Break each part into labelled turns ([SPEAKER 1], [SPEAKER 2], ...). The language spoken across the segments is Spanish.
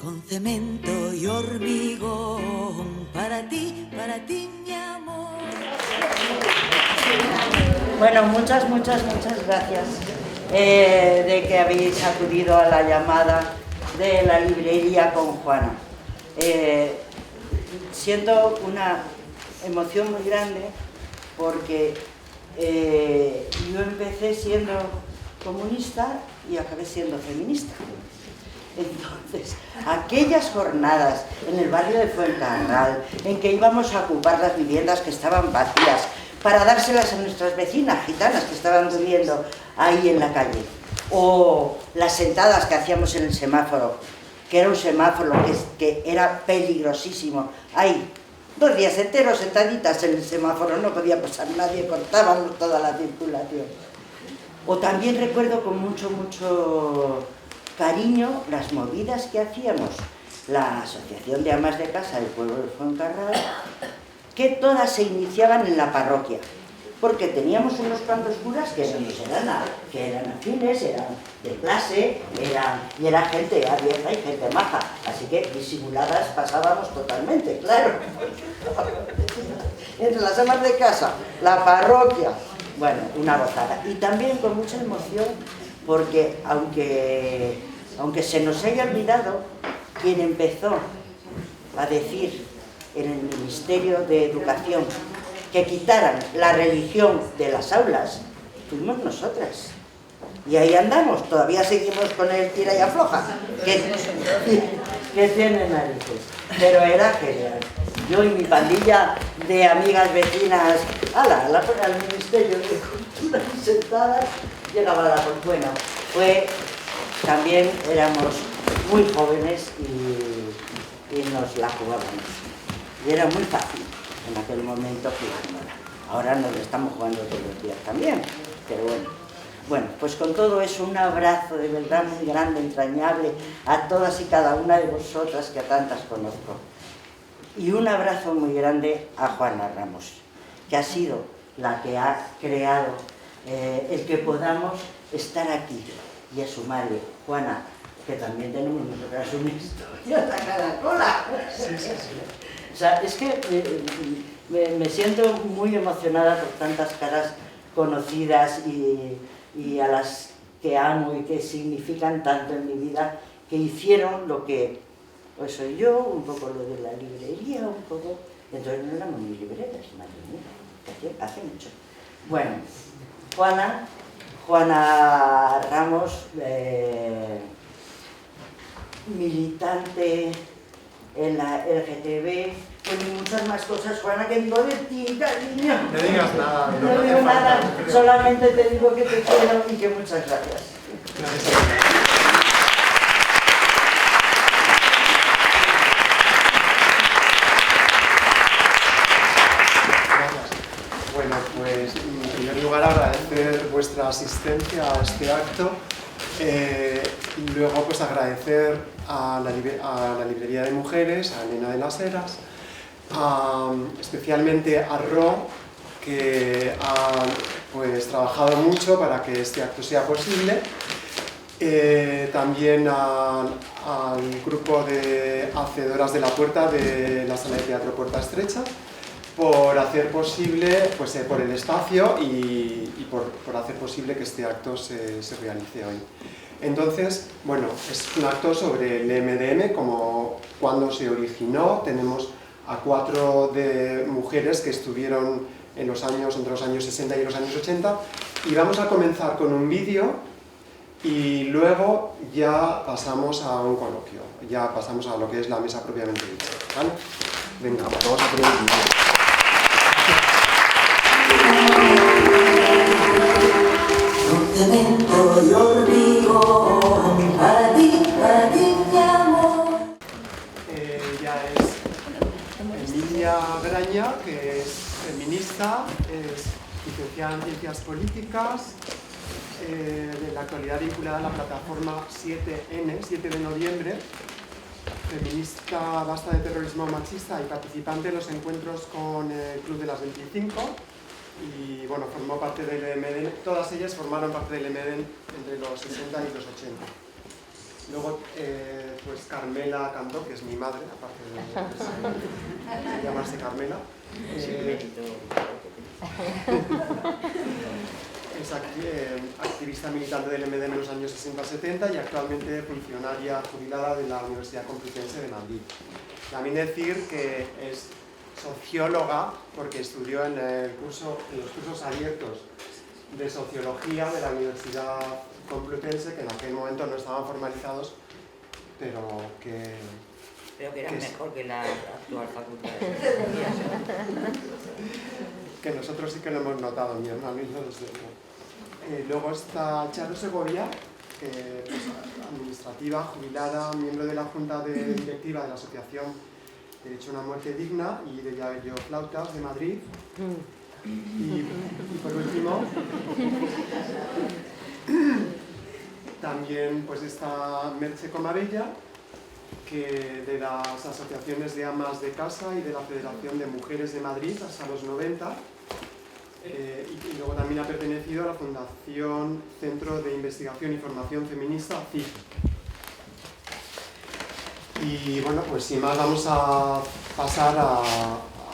[SPEAKER 1] con cemento y hormigón, para ti, mi amor.
[SPEAKER 2] Bueno, muchas gracias de que habéis acudido a la llamada de la librería con Juana. Siento una emoción muy grande porque yo empecé siendo comunista y acabé siendo feminista. Entonces, aquellas jornadas en el barrio de Fuencarral, en que íbamos a ocupar las viviendas que estaban vacías para dárselas a nuestras vecinas gitanas que estaban viviendo ahí en la calle, o las sentadas que hacíamos en el semáforo, que era un semáforo que era peligrosísimo. Ahí, 2 días enteros sentaditas en el semáforo, no podía pasar nadie, cortábamos toda la circulación. O también recuerdo con mucho cariño las movidas que hacíamos, la Asociación de Amas de Casa del pueblo de Fuencarral, que todas se iniciaban en la parroquia, porque teníamos unos cuantos curas que eran afines, eran de clase, y era gente abierta y gente maja, así que disimuladas pasábamos totalmente, claro. Entre las amas de casa, la parroquia, bueno, una gozada. Y también con mucha emoción, porque aunque se nos haya olvidado, quien empezó a decir en el Ministerio de Educación que quitaran la religión de las aulas, fuimos nosotras. Y ahí andamos, todavía seguimos con el tira y afloja, que tiene narices. Pero era genial. Yo y mi pandilla de amigas vecinas, al Ministerio de Cultura y sentadas, llegaba la bueno, también éramos muy jóvenes y nos la jugábamos. Y era muy fácil en aquel momento jugándola. Ahora nos la estamos jugando todos los días también, pero bueno. Bueno, pues con todo eso, un abrazo de verdad muy grande, entrañable a todas y cada una de vosotras que a tantas conozco. Y un abrazo muy grande a Juana Ramos, que ha sido la que ha creado el que podamos estar aquí. Y a su madre, Juana, que también tenemos nosotras una historia, la caracola. Sí. O sea, es que me siento muy emocionada por tantas caras conocidas y a las que amo y que significan tanto en mi vida, que hicieron lo que pues soy yo, un poco lo de la librería, un poco... Entonces no éramos ni libreras, madre mía, hace mucho. Bueno, Juana Ramos, militante en la LGTB, con muchas más cosas, Juana, que digo de ti, cariño.
[SPEAKER 3] No digas nada,
[SPEAKER 2] no digo nada, solamente te digo que te quiero y que muchas gracias.
[SPEAKER 3] Gracias a ti. Bueno, pues en primer lugar agradecer vuestra asistencia a este acto y luego pues agradecer a la Librería de Mujeres, a Elena de las Heras, especialmente a Ro, que ha pues trabajado mucho para que este acto sea posible, también al grupo de hacedoras de la puerta de la Sala de Teatro Puerta Estrecha, por hacer posible, pues, por el espacio y por hacer posible que este acto se realice hoy. Entonces, bueno, es un acto sobre el MDM, como cuando se originó. Tenemos a 4 de mujeres que estuvieron entre los años 60 y los años 80, y vamos a comenzar con un vídeo y luego ya pasamos a un coloquio, ya pasamos a lo que es la mesa propiamente dicha, ¿vale? Venga, vamos a hacer un vídeo.
[SPEAKER 1] Con cemento y hormigón, para ti, mi amor.
[SPEAKER 3] Ella es Emilia Graña, que es feminista, es licenciada en Ciencias Políticas, de la actualidad vinculada a la plataforma 7N, 7 de noviembre, feminista basta de terrorismo machista y participante en los encuentros con el Club de las 25. Y bueno, formó parte del EMEDEN, todas ellas formaron parte del EMEDEN entre los 60 y los 80. Luego, pues Carmela Cantó, que es mi madre, aparte de llamarse Carmela. Es activista militante del MDM en los años 60-70 y actualmente funcionaria jubilada de la Universidad Complutense de Madrid. También decir que es socióloga porque estudió en los cursos abiertos de sociología de la Universidad Complutense, que en aquel momento no estaban formalizados, pero que
[SPEAKER 4] eran mejor que la actual facultad de
[SPEAKER 3] que nosotros sí que lo hemos notado, mi hermano y yo desde luego. Luego está Charo Segovia, pues, administrativa, jubilada, miembro de la Junta Directiva de la Asociación Derecho a una Muerte Digna y de Llavello Flautas de Madrid. Y por último, también pues está Merche Comabella, que de las asociaciones de amas de casa y de la Federación de Mujeres de Madrid hasta los 90. Y luego también ha pertenecido a la Fundación Centro de Investigación y Formación Feminista, CIF. Y bueno, pues sin más vamos a pasar a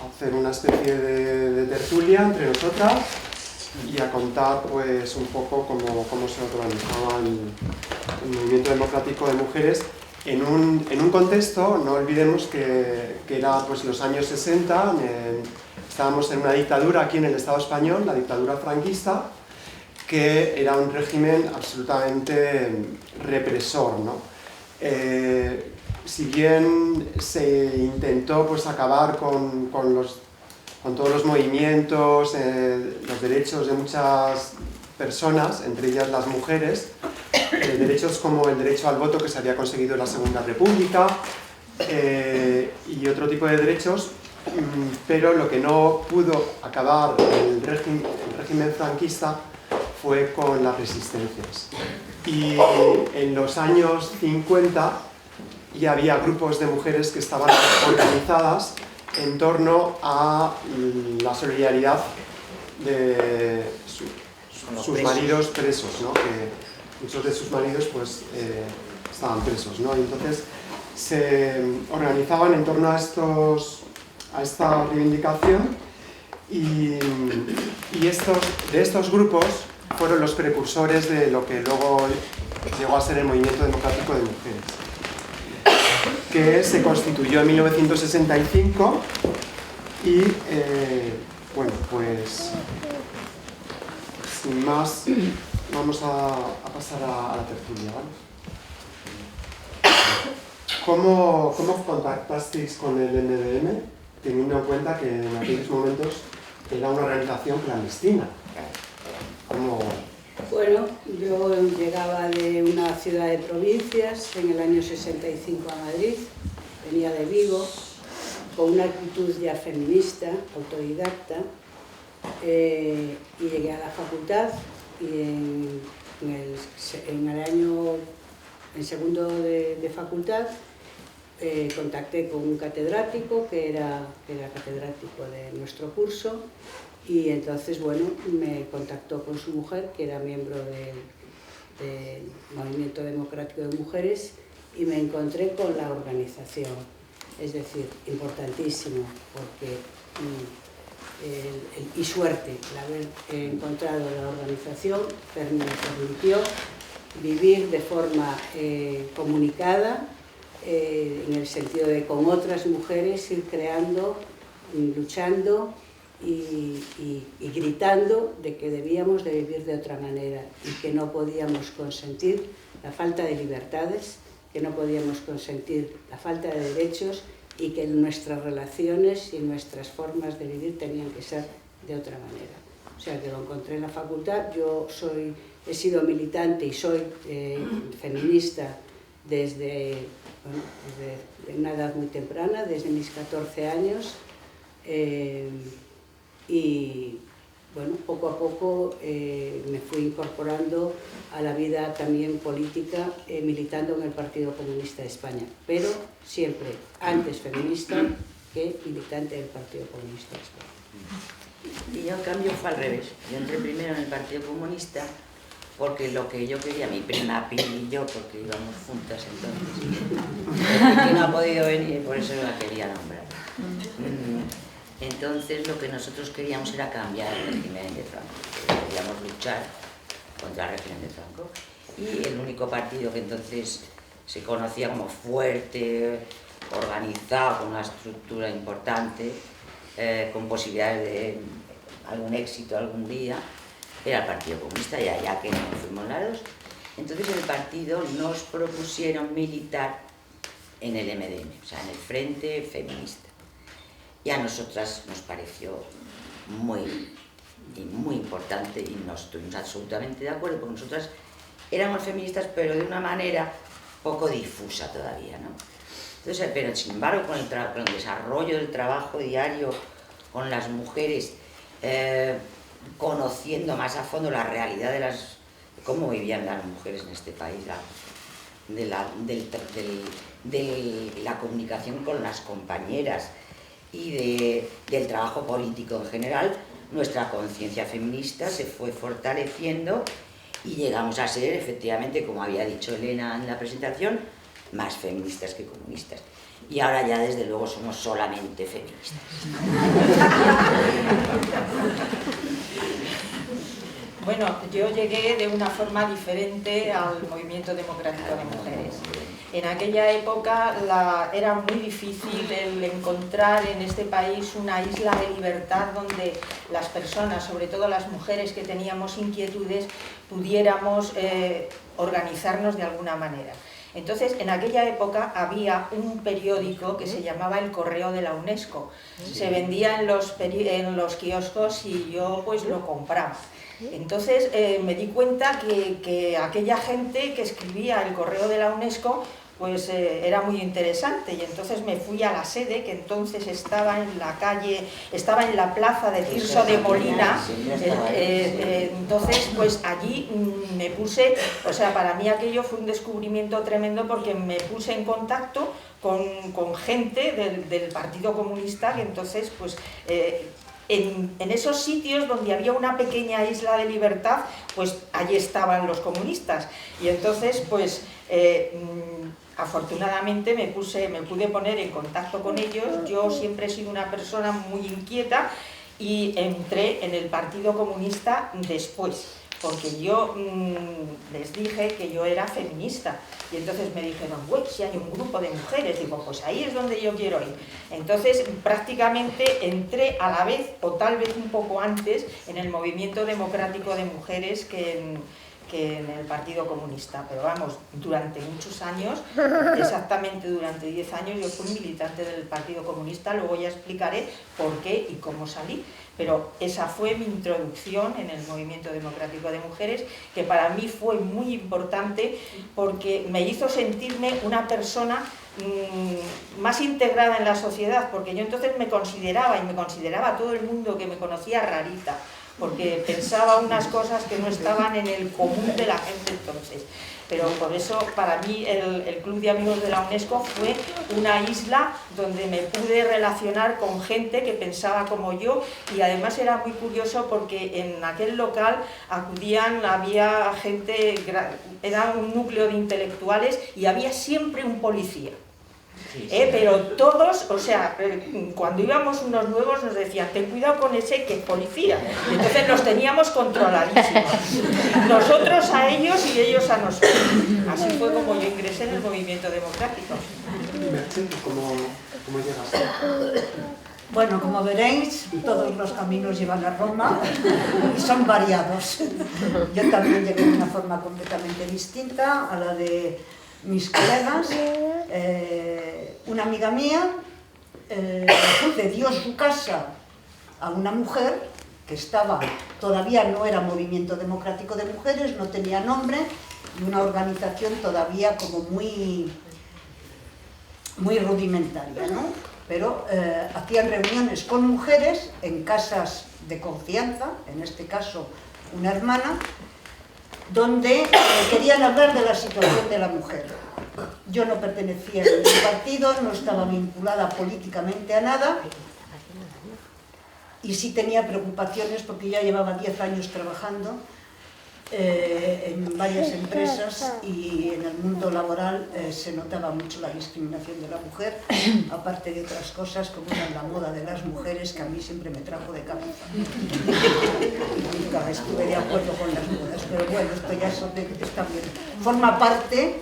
[SPEAKER 3] hacer una especie de tertulia entre nosotras y a contar pues un poco cómo se organizaba el movimiento democrático de mujeres en un contexto. No olvidemos que era pues los años 60, estábamos en una dictadura aquí en el Estado español, la dictadura franquista, que era un régimen absolutamente represor, ¿no? Si bien se intentó pues, acabar con todos los movimientos, los derechos de muchas personas, entre ellas las mujeres, derechos como el derecho al voto que se había conseguido en la Segunda República y otro tipo de derechos, pero lo que no pudo acabar el régimen franquista fue con las resistencias. Y en los años 50 ya había grupos de mujeres que estaban organizadas en torno a la solidaridad de sus maridos presos, ¿no? Que muchos de sus maridos pues, estaban presos, ¿no? Y entonces se organizaban en torno a esta reivindicación y de estos grupos fueron los precursores de lo que luego llegó a ser el Movimiento Democrático de Mujeres, que se constituyó en 1965 y, bueno, pues sin más vamos a pasar a la tertulia, ¿vale? ¿Cómo contactasteis con el MDM, teniendo en cuenta que en aquellos momentos era una organización clandestina?
[SPEAKER 5] Bueno, yo llegaba de una ciudad de provincias en el año 65 a Madrid, venía de Vigo, con una actitud ya feminista, autodidacta, y llegué a la facultad y en segundo de facultad contacté con un catedrático que era catedrático de nuestro curso. Y entonces, bueno, me contactó con su mujer, que era miembro del Movimiento Democrático de Mujeres, y me encontré con la organización. Es decir, importantísimo, porque y suerte, el haber encontrado la organización me permitió vivir de forma comunicada, en el sentido de con otras mujeres ir creando, luchando, y gritando de que debíamos de vivir de otra manera y que no podíamos consentir la falta de libertades, que no podíamos consentir la falta de derechos y que nuestras relaciones y nuestras formas de vivir tenían que ser de otra manera. O sea, que lo encontré en la facultad. Yo he sido militante y soy feminista desde una edad muy temprana, desde mis 14 años. Y bueno, poco a poco me fui incorporando a la vida también política, militando en el Partido Comunista de España, pero siempre antes feminista que militante del Partido Comunista de España.
[SPEAKER 4] Y yo, en cambio, fue al revés. Yo entré primero en el Partido Comunista porque lo que yo quería, mi prima Pili y yo, porque íbamos juntas entonces, que no ha podido venir, por eso la quería nombrar. Entonces lo que nosotros queríamos era cambiar el régimen de Franco, queríamos luchar contra el régimen de Franco, y el único partido que entonces se conocía como fuerte, organizado, con una estructura importante, con posibilidades de algún éxito algún día, era el Partido Comunista, y allá que nos fuimos lados. Entonces el partido nos propusieron militar en el MDM, o sea, en el Frente Feminista. Y a nosotras nos pareció muy importante, y nos estuvimos absolutamente de acuerdo, porque nosotras éramos feministas, pero de una manera poco difusa todavía, ¿no? Entonces, pero sin embargo, con el desarrollo del trabajo diario con las mujeres, conociendo más a fondo la realidad de cómo vivían las mujeres en este país, de la comunicación con las compañeras y del trabajo político en general, nuestra conciencia feminista se fue fortaleciendo y llegamos a ser, efectivamente, como había dicho Elena en la presentación, más feministas que comunistas. Y ahora ya desde luego somos solamente feministas.
[SPEAKER 6] Bueno, yo llegué de una forma diferente al movimiento democrático de mujeres. En aquella época era muy difícil el encontrar en este país una isla de libertad donde las personas, sobre todo las mujeres que teníamos inquietudes, pudiéramos organizarnos de alguna manera. Entonces, en aquella época había un periódico que se llamaba El Correo de la UNESCO. Se vendía en los kioscos y yo pues lo compraba. Entonces me di cuenta que aquella gente que escribía El Correo de la UNESCO pues era muy interesante, y entonces me fui a la sede, que entonces estaba en la calle, estaba en la plaza de Tirso de Molina. Entonces pues allí me puse, o sea, para mí aquello fue un descubrimiento tremendo, porque me puse en contacto con gente del Partido Comunista, que entonces pues en esos sitios donde había una pequeña isla de libertad, pues allí estaban los comunistas, y entonces pues afortunadamente me pude poner en contacto con ellos. Yo siempre he sido una persona muy inquieta y entré en el Partido Comunista después, porque yo les dije que yo era feminista, y entonces me dijeron, uy, si hay un grupo de mujeres, digo, pues ahí es donde yo quiero ir. Entonces prácticamente entré a la vez, o tal vez un poco antes, en el movimiento democrático de mujeres que en el Partido Comunista, pero vamos, durante muchos años, exactamente durante 10 años, yo fui militante del Partido Comunista. Luego ya explicaré por qué y cómo salí, pero esa fue mi introducción en el movimiento democrático de mujeres, que para mí fue muy importante porque me hizo sentirme una persona más integrada en la sociedad, porque yo entonces me consideraba, y me consideraba todo el mundo que me conocía, rarita, porque pensaba unas cosas que no estaban en el común de la gente entonces. Pero por eso para mí el Club de Amigos de la UNESCO fue una isla donde me pude relacionar con gente que pensaba como yo, y además era muy curioso porque en aquel local había gente, era un núcleo de intelectuales, y había siempre un policía. Pero todos, o sea, cuando íbamos unos nuevos nos decían, ten cuidado con ese que es policía. Entonces los teníamos controladísimos, nosotros a ellos y ellos a nosotros. Así fue como yo ingresé en el movimiento democrático.
[SPEAKER 3] ¿Cómo llegaste?
[SPEAKER 7] Bueno, como veréis, todos los caminos llevan a Roma y son variados. Yo también llegué de una forma completamente distinta a la de mis colegas. Una amiga mía cedió su casa a una mujer que todavía no era Movimiento Democrático de Mujeres, no tenía nombre, y una organización todavía como muy rudimentaria, ¿no? Pero hacían reuniones con mujeres en casas de confianza, en este caso una hermana, donde querían hablar de la situación de la mujer. Yo no pertenecía a ningún partido, no estaba vinculada políticamente a nada, y sí tenía preocupaciones porque ya llevaba 10 años trabajando en varias empresas y en el mundo laboral se notaba mucho la discriminación de la mujer, aparte de otras cosas como era la moda de las mujeres, que a mí siempre me trajo de cabeza. Nunca estuve de acuerdo con las modas, pero bueno, esto ya también forma parte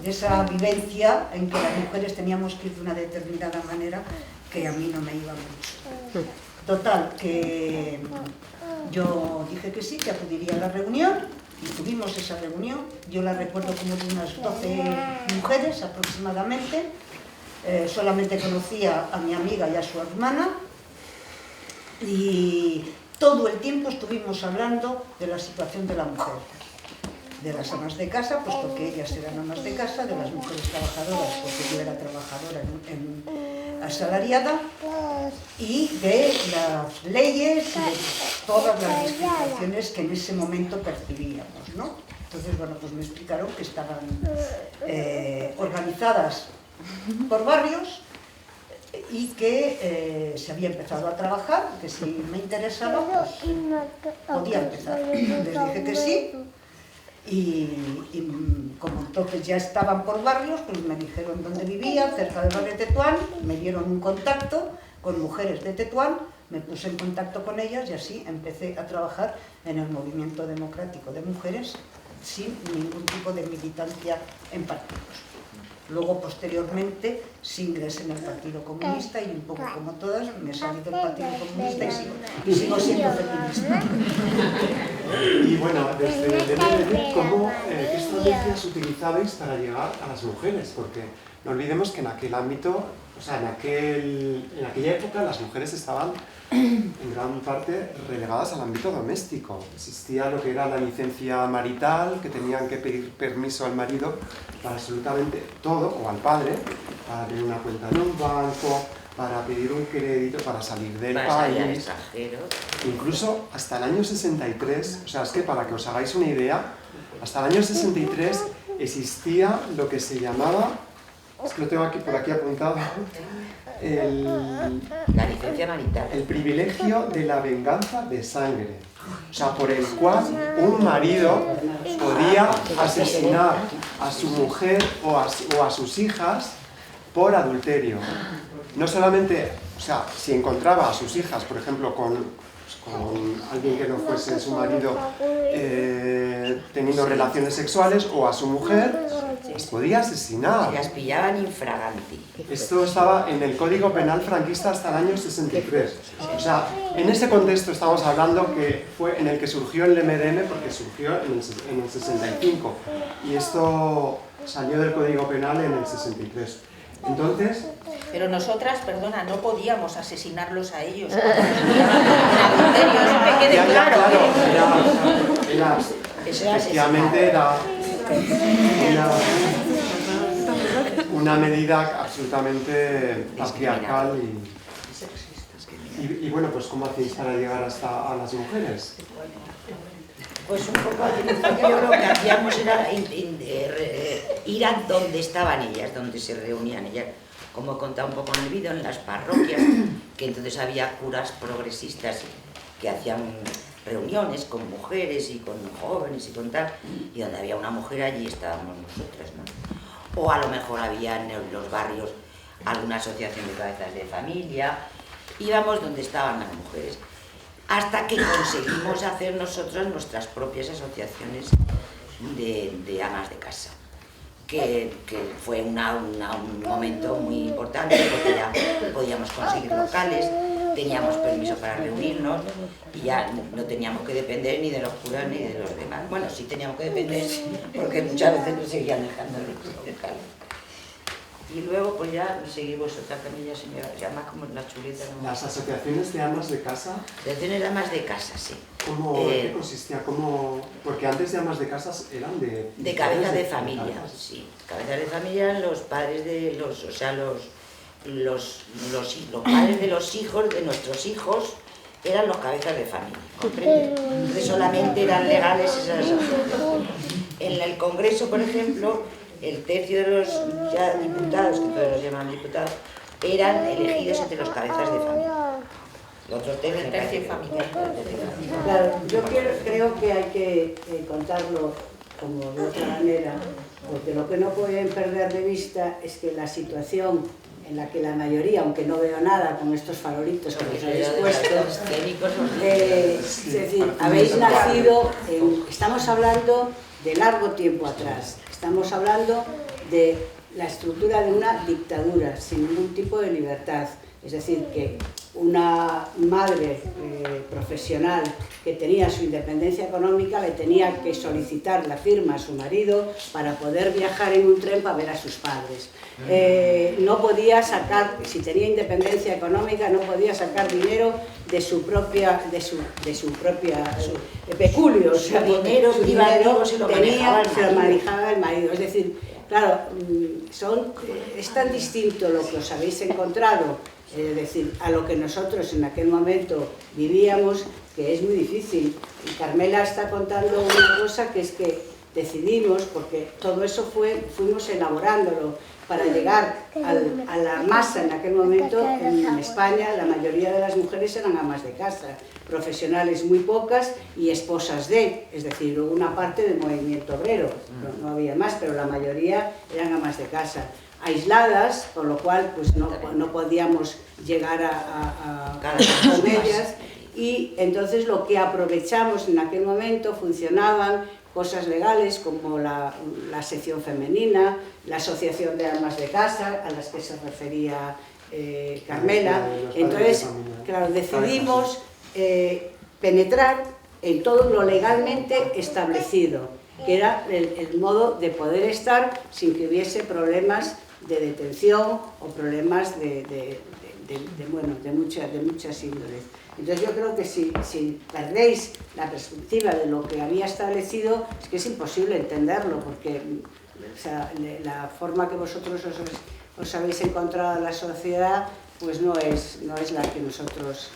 [SPEAKER 7] de esa vivencia en que las mujeres teníamos que ir de una determinada manera que a mí no me iba mucho. Total, que yo dije que sí, que acudiría a la reunión y tuvimos esa reunión. Yo la recuerdo como de unas 12 mujeres aproximadamente. Solamente conocía a mi amiga y a su hermana y todo el tiempo estuvimos hablando de la situación de la mujer, de las amas de casa, puesto que ellas eran amas de casa, de las mujeres trabajadoras, porque yo era trabajadora asalariada, y de las leyes y de todas las discriminaciones que en ese momento percibíamos, ¿no? Entonces, bueno, pues me explicaron que estaban organizadas por barrios y que se había empezado a trabajar, que si me interesaba, pues podía empezar. Les dije que sí. Y como entonces ya estaban por barrios, pues me dijeron dónde vivía, cerca del barrio de Tetuán, me dieron un contacto con mujeres de Tetuán, me puse en contacto con ellas y así empecé a trabajar en el movimiento democrático de mujeres sin ningún tipo de militancia en partidos. Luego, posteriormente, sí ingresé en el Partido Comunista y un poco como todas, me salí del Partido Comunista y sigo siendo feminista.
[SPEAKER 3] Y bueno, desde el MDD, ¿qué estrategias utilizabais para llegar a las mujeres? Porque no olvidemos que en aquel ámbito, o sea, en aquella época las mujeres estaban en gran parte relegadas al ámbito doméstico. Existía lo que era la licencia marital, que tenían que pedir permiso al marido para absolutamente todo, o al padre, para abrir una cuenta en un banco, para pedir un crédito, para salir del país. Incluso hasta el año 63, o sea, es que para que os hagáis una idea, hasta el año 63 existía lo que se llamaba, es que lo tengo aquí por aquí apuntado,
[SPEAKER 4] la licencia marital.
[SPEAKER 3] El privilegio de la venganza de sangre. O sea, por el cual un marido podía asesinar a su mujer o a sus hijas por adulterio. No solamente, o sea, si encontraba a sus hijas, por ejemplo, con alguien que no fuese su marido teniendo relaciones sexuales, o a su mujer, las podía asesinar.
[SPEAKER 4] Se las pillaban infraganti.
[SPEAKER 3] Esto estaba en el Código Penal franquista hasta el año 63. O sea, en ese contexto estamos hablando que fue en el que surgió el MDM, porque surgió en el 65. Y esto salió del Código Penal en el 63. Entonces...
[SPEAKER 6] Pero nosotras, perdona, no podíamos asesinarlos a ellos. En adulterio, eso me quede claro.
[SPEAKER 3] Efectivamente era una medida absolutamente patriarcal y bueno, pues ¿cómo hacéis para llegar hasta a las mujeres?
[SPEAKER 4] Pues un poco, yo lo que hacíamos era ir a donde estaban ellas, donde se reunían ellas. Como he contado un poco en el vídeo, en las parroquias, que entonces había curas progresistas que hacían reuniones con mujeres y con jóvenes y con tal, y donde había una mujer allí estábamos nosotras, ¿no? O a lo mejor había en los barrios alguna asociación de cabezas de familia, íbamos donde estaban las mujeres, hasta que conseguimos hacer nosotros nuestras propias asociaciones de amas de casa. Que fue un momento muy importante porque ya podíamos conseguir locales, teníamos permiso para reunirnos y ya no teníamos que depender ni de los curas ni de los demás. Bueno, sí teníamos que depender porque muchas veces nos seguían dejando los locales. Y luego pues ya seguimos otra camilla, señora, se llama como la chuleta. ¿No?
[SPEAKER 3] Las asociaciones de amas de casa.
[SPEAKER 4] Asociaciones de amas de casa, sí.
[SPEAKER 3] ¿Cómo qué consistía? Porque antes de amas de casas eran
[SPEAKER 4] de cabeza de familia, sí. Cabezas de familia, los padres de los padres de los hijos, de nuestros hijos, eran los cabezas de familia, ¿comprende? Entonces solamente eran legales esas asociaciones. En el Congreso, por ejemplo, el tercio de los ya diputados, que todos los llaman diputados, eran elegidos entre los cabezas de familia. Los otros tres me parece
[SPEAKER 6] tercio
[SPEAKER 4] que-
[SPEAKER 6] familiar.
[SPEAKER 5] Claro, yo creo que hay que contarlo como de otra manera, porque lo que no pueden perder de vista es que la situación en la que la mayoría, aunque no veo nada con estos favoritos que os habéis puesto, es decir, habéis nacido, estamos hablando de largo tiempo atrás, estamos hablando de la estructura de una dictadura sin ningún tipo de libertad, es decir, que una madre profesional que tenía su independencia económica le tenía que solicitar la firma a su marido para poder viajar en un tren para ver a sus padres. No podía sacar, si tenía independencia económica, no podía sacar dinero de su propia peculio, o sea,
[SPEAKER 4] dinero
[SPEAKER 5] su
[SPEAKER 4] privativo se lo manejaba el
[SPEAKER 5] se lo
[SPEAKER 4] marido.
[SPEAKER 5] manejaba el marido. Es decir, claro, es tan distinto lo que os habéis encontrado, es decir, a lo que nosotros en aquel momento vivíamos, que es muy difícil. Y Carmela está contando una cosa que es que decidimos, porque todo eso fuimos elaborándolo para llegar a la masa en aquel momento. En España la mayoría de las mujeres eran amas de casa, profesionales muy pocas y esposas de, es decir, hubo una parte del movimiento obrero, no había más, pero la mayoría eran amas de casa, aisladas, con lo cual pues no podíamos llegar con ellas, y entonces lo que aprovechamos en aquel momento funcionaban cosas legales como la sección femenina, la asociación de amas de casa a las que se refería Carmela. Entonces, claro, decidimos penetrar en todo lo legalmente establecido, que era el modo de poder estar sin que hubiese problemas de detención o problemas de muchas índoles. Entonces yo creo que si perdéis la perspectiva de lo que había establecido, es que es imposible entenderlo, porque o sea, la forma que vosotros os habéis encontrado en la sociedad pues no es la que nosotros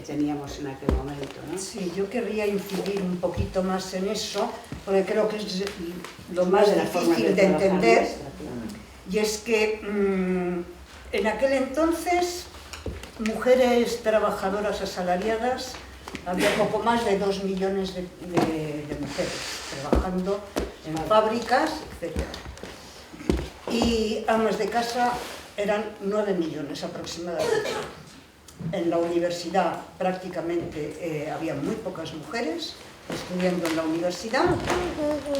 [SPEAKER 5] teníamos en aquel momento, ¿no?
[SPEAKER 7] Sí, yo querría incidir un poquito más en eso, porque creo que es lo más
[SPEAKER 5] de las formas
[SPEAKER 7] difícil de
[SPEAKER 5] trabajar
[SPEAKER 7] entender,
[SPEAKER 5] nuestra, claro.
[SPEAKER 7] y es que en aquel entonces mujeres trabajadoras asalariadas había poco más de 2 millones de mujeres trabajando en fábricas, etc. Y amas de casa eran 9 millones aproximadamente. En la universidad prácticamente había muy pocas mujeres estudiando en la universidad,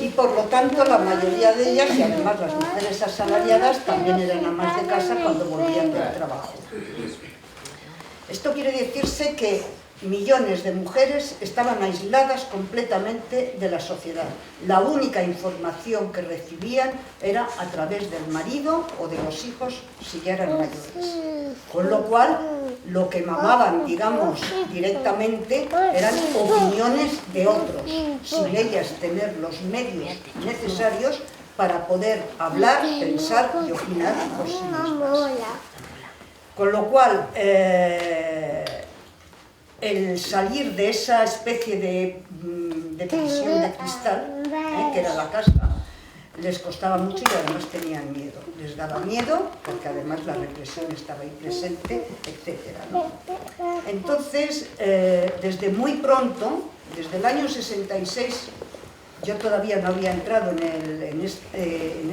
[SPEAKER 7] y por lo tanto la mayoría de ellas, y además las mujeres asalariadas, también eran amas de casa cuando volvían del trabajo. Esto quiere decirse que millones de mujeres estaban aisladas completamente de la sociedad. La única información que recibían era a través del marido o de los hijos si ya eran mayores. Con lo cual, lo que mamaban, digamos, directamente eran opiniones de otros, sin ellas tener los medios necesarios para poder hablar, pensar y opinar por sí mismas. Con lo cual, el salir de esa especie de prisión de cristal, que era la casa, les costaba mucho y además tenían miedo. Les daba miedo porque además la represión estaba ahí presente, etc., ¿no? Entonces, desde muy pronto, desde el año 66, yo todavía no había entrado en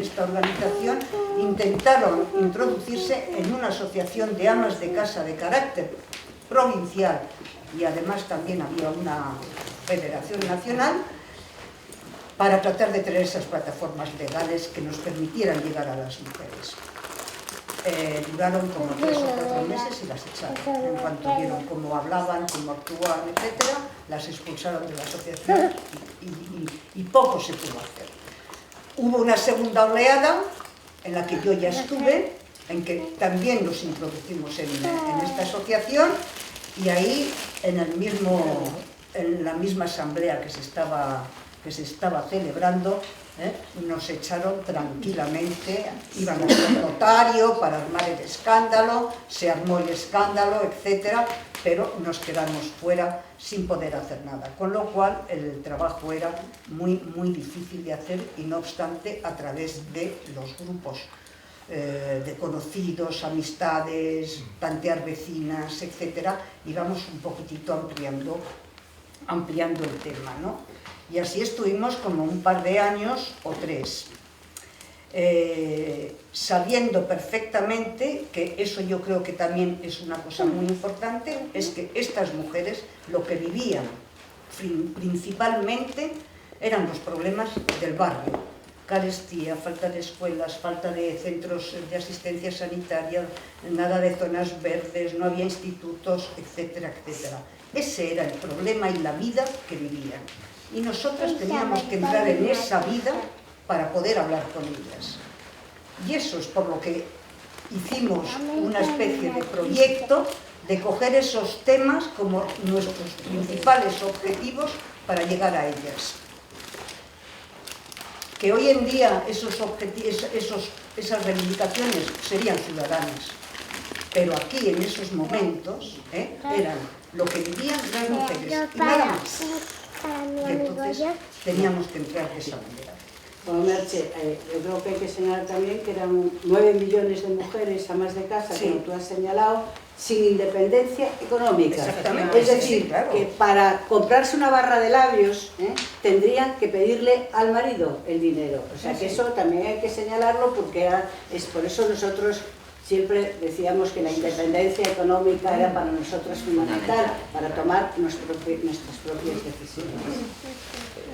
[SPEAKER 7] esta organización, intentaron introducirse en una asociación de amas de casa de carácter provincial, y además también había una federación nacional, para tratar de tener esas plataformas legales que nos permitieran llegar a las mujeres. Duraron como 3 o 4 meses y las echaron. En cuanto vieron cómo hablaban, cómo actuaban, etc., las expulsaron de la asociación y poco se pudo hacer. Hubo una segunda oleada en la que yo ya estuve, en que también nos introducimos en esta asociación, y ahí en la misma asamblea que se estaba celebrando, nos echaron tranquilamente, iban a ser notario para armar el escándalo, se armó el escándalo, etc., pero nos quedamos fuera sin poder hacer nada, con lo cual el trabajo era muy, muy difícil de hacer, y no obstante, a través de los grupos de conocidos, amistades, tantear vecinas, etc. Y vamos un poquitito ampliando el tema, ¿no? Y así estuvimos como un par de años o 3. Sabiendo perfectamente que eso yo creo que también es una cosa muy importante, es que estas mujeres lo que vivían principalmente eran los problemas del barrio: carestía, falta de escuelas, falta de centros de asistencia sanitaria, nada de zonas verdes, no había institutos, etcétera, etcétera. Ese era el problema y la vida que vivían. Y nosotras teníamos que entrar en esa vida para poder hablar con ellas. Y eso es por lo que hicimos una especie de proyecto de coger esos temas como nuestros principales objetivos para llegar a ellas. Que hoy en día esas reivindicaciones serían ciudadanas, pero aquí en esos momentos eran lo que vivían las mujeres y nada más. Y entonces teníamos que entrar de esa manera.
[SPEAKER 5] Bueno, Merche, yo creo que hay que señalar también que eran 9 millones de mujeres amas de casa,
[SPEAKER 7] sí,
[SPEAKER 5] como tú has señalado, sin independencia económica.
[SPEAKER 7] Exactamente.
[SPEAKER 5] Es decir,
[SPEAKER 7] sí, claro,
[SPEAKER 5] que para comprarse una barra de labios tendrían que pedirle al marido el dinero. O sea que eso también hay que señalarlo, porque es por eso nosotros siempre decíamos que la independencia económica era para nosotros fundamental, para tomar nuestras propias decisiones.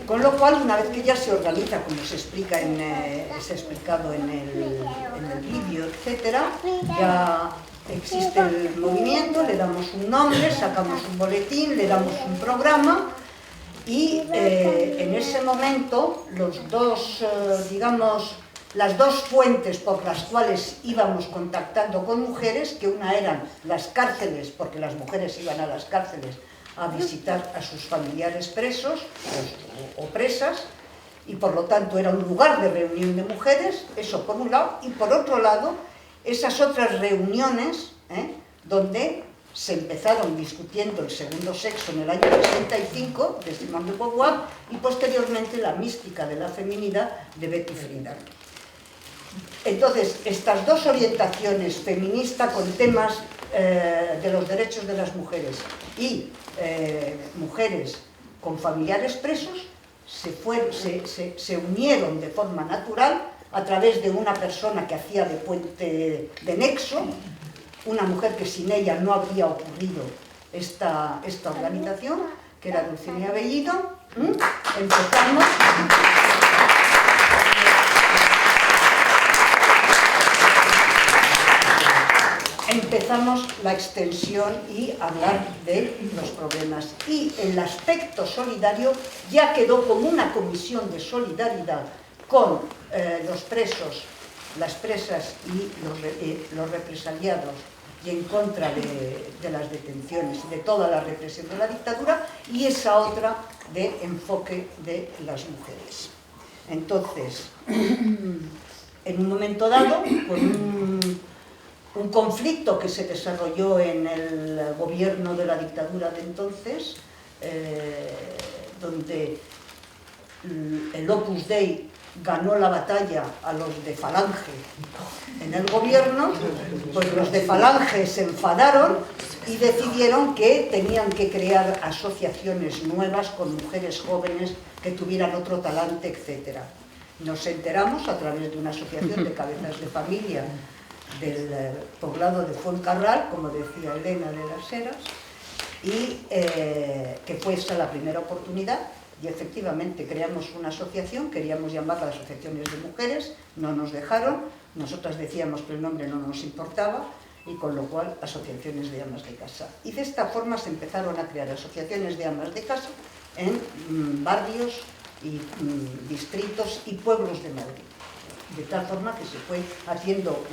[SPEAKER 7] Con lo cual, una vez que ya se organiza, como se explica se ha explicado en el vídeo, etcétera, ya existe el movimiento, le damos un nombre, sacamos un boletín, le damos un programa y en ese momento los dos, las dos fuentes por las cuales íbamos contactando con mujeres, que una eran las cárceles, porque las mujeres iban a las cárceles a visitar a sus familiares presos o presas, y por lo tanto era un lugar de reunión de mujeres, eso por un lado, y por otro lado, esas otras reuniones donde se empezaron discutiendo el segundo sexo en el año 65 de Simone de Beauvoir y posteriormente la mística de la feminidad de Betty Friedan. Entonces, estas dos orientaciones, feminista con temas de los derechos de las mujeres y mujeres con familiares presos, se unieron de forma natural a través de una persona que hacía de puente de nexo, una mujer que sin ella no habría ocurrido esta organización, que era Dulcinea Bellido. Empezamos la extensión y hablar de los problemas. Y el aspecto solidario ya quedó como una comisión de solidaridad con los presos, las presas y los represaliados, y en contra de las detenciones y de toda la represión de la dictadura, y esa otra de enfoque de las mujeres. Entonces, en un momento dado, con un conflicto que se desarrolló en el gobierno de la dictadura de entonces, donde el Opus Dei ganó la batalla a los de Falange en el gobierno, pues los de Falange se enfadaron y decidieron que tenían que crear asociaciones nuevas con mujeres jóvenes que tuvieran otro talante, etc. Nos enteramos a través de una asociación de cabezas de familia del poblado de Fuencarral, como decía Elena de las Heras, y que fue esa la primera oportunidad. Y efectivamente creamos una asociación, queríamos llamarla Asociaciones de Mujeres, no nos dejaron, nosotras decíamos que el nombre no nos importaba, y con lo cual Asociaciones de Amas de Casa. Y de esta forma se empezaron a crear asociaciones de amas de casa en barrios y distritos y pueblos de Madrid. De tal forma que se fue haciendo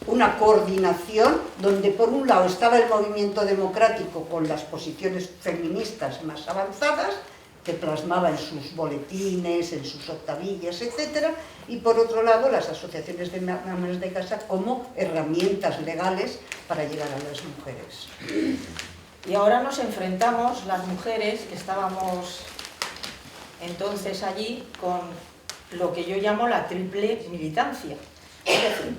[SPEAKER 7] una coordinación donde por un lado estaba el movimiento democrático con las posiciones feministas más avanzadas, que plasmaba en sus boletines, en sus octavillas, etc. Y por otro lado las asociaciones de amas de casa como herramientas legales para llegar a las mujeres.
[SPEAKER 6] Y ahora nos enfrentamos, las mujeres que estábamos entonces allí, con lo que yo llamo la triple militancia. Es decir,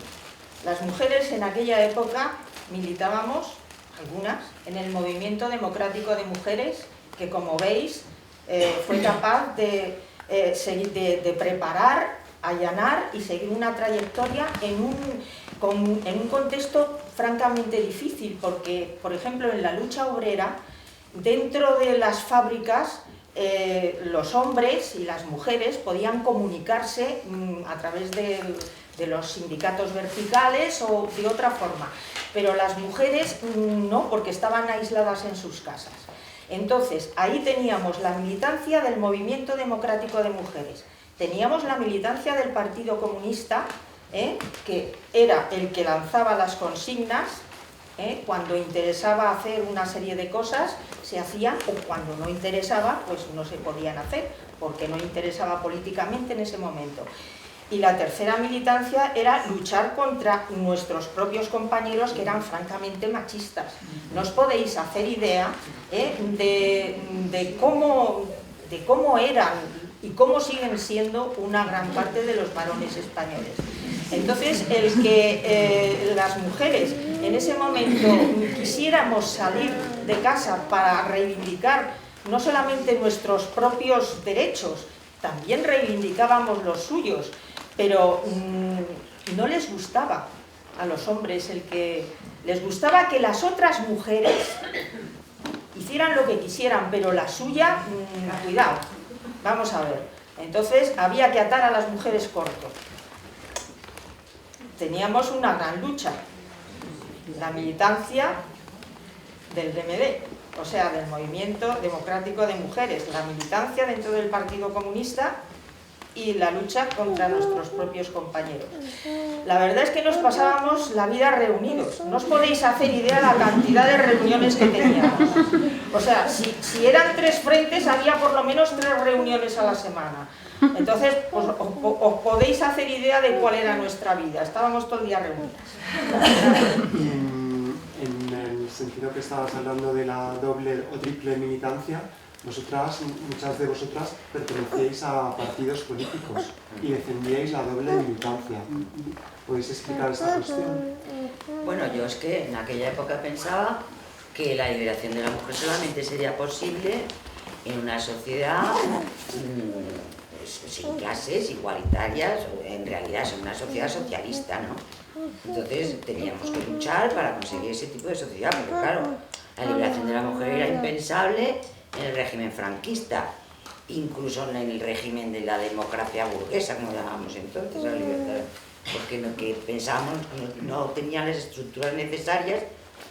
[SPEAKER 6] las mujeres en aquella época militábamos, algunas, en el Movimiento Democrático de Mujeres, que como veis fue capaz de preparar, allanar y seguir una trayectoria en un contexto francamente difícil, porque, por ejemplo, en la lucha obrera, dentro de las fábricas, los hombres y las mujeres podían comunicarse a través de los sindicatos verticales o de otra forma, pero las mujeres no, porque estaban aisladas en sus casas. Entonces, ahí teníamos la militancia del Movimiento Democrático de Mujeres, teníamos la militancia del Partido Comunista, que era el que lanzaba las consignas, cuando interesaba hacer una serie de cosas se hacían, o cuando no interesaba pues no se podían hacer porque no interesaba políticamente en ese momento. Y la tercera militancia era luchar contra nuestros propios compañeros, que eran francamente machistas. No os podéis hacer idea de cómo eran y cómo siguen siendo una gran parte de los varones españoles. Entonces, el que las mujeres en ese momento quisiéramos salir de casa para reivindicar no solamente nuestros propios derechos, también reivindicábamos los suyos, pero no les gustaba a los hombres les gustaba que las otras mujeres hicieran lo que quisieran, pero la suya, cuidado, vamos a ver. Entonces había que atar a las mujeres corto. Teníamos una gran lucha, la militancia del DMD, o sea, del Movimiento Democrático de Mujeres, la militancia dentro del Partido Comunista y la lucha contra nuestros propios compañeros. La verdad es que nos pasábamos la vida reunidos, no os podéis hacer idea la cantidad de reuniones que teníamos. O sea, si eran 3 frentes, había por lo menos 3 reuniones a la semana. Entonces, pues, os podéis hacer idea de cuál era nuestra vida, estábamos todo el día reunidas.
[SPEAKER 3] En el sentido que estabas hablando de la doble o triple militancia, muchas de vosotras pertenecíais a partidos políticos y defendíais la doble militancia. ¿Podéis explicar esta cuestión?
[SPEAKER 4] Bueno, yo es que en aquella época pensaba que la liberación de la mujer solamente sería posible en una sociedad sin clases, igualitarias, en realidad es una sociedad socialista, ¿no? Entonces teníamos que luchar para conseguir ese tipo de sociedad, porque claro, la liberación de la mujer era impensable en el régimen franquista, incluso en el régimen de la democracia burguesa, como llamábamos entonces, la libertad, porque lo que pensábamos no tenían las estructuras necesarias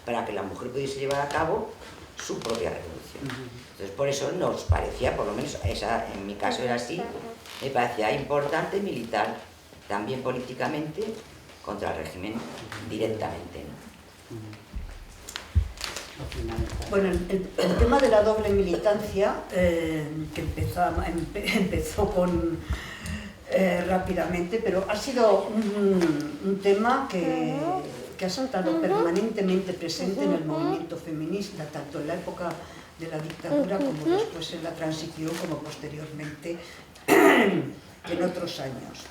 [SPEAKER 4] para que la mujer pudiese llevar a cabo su propia revolución. Entonces por eso nos parecía, por lo menos en mi caso era así, me parecía importante militar también políticamente contra el régimen directamente, ¿no?
[SPEAKER 7] Bueno, el tema de la doble militancia, que empezó rápidamente, pero ha sido un tema que ha estado permanentemente presente en el movimiento feminista, tanto en la época de la dictadura como después en la transición, como posteriormente en otros años.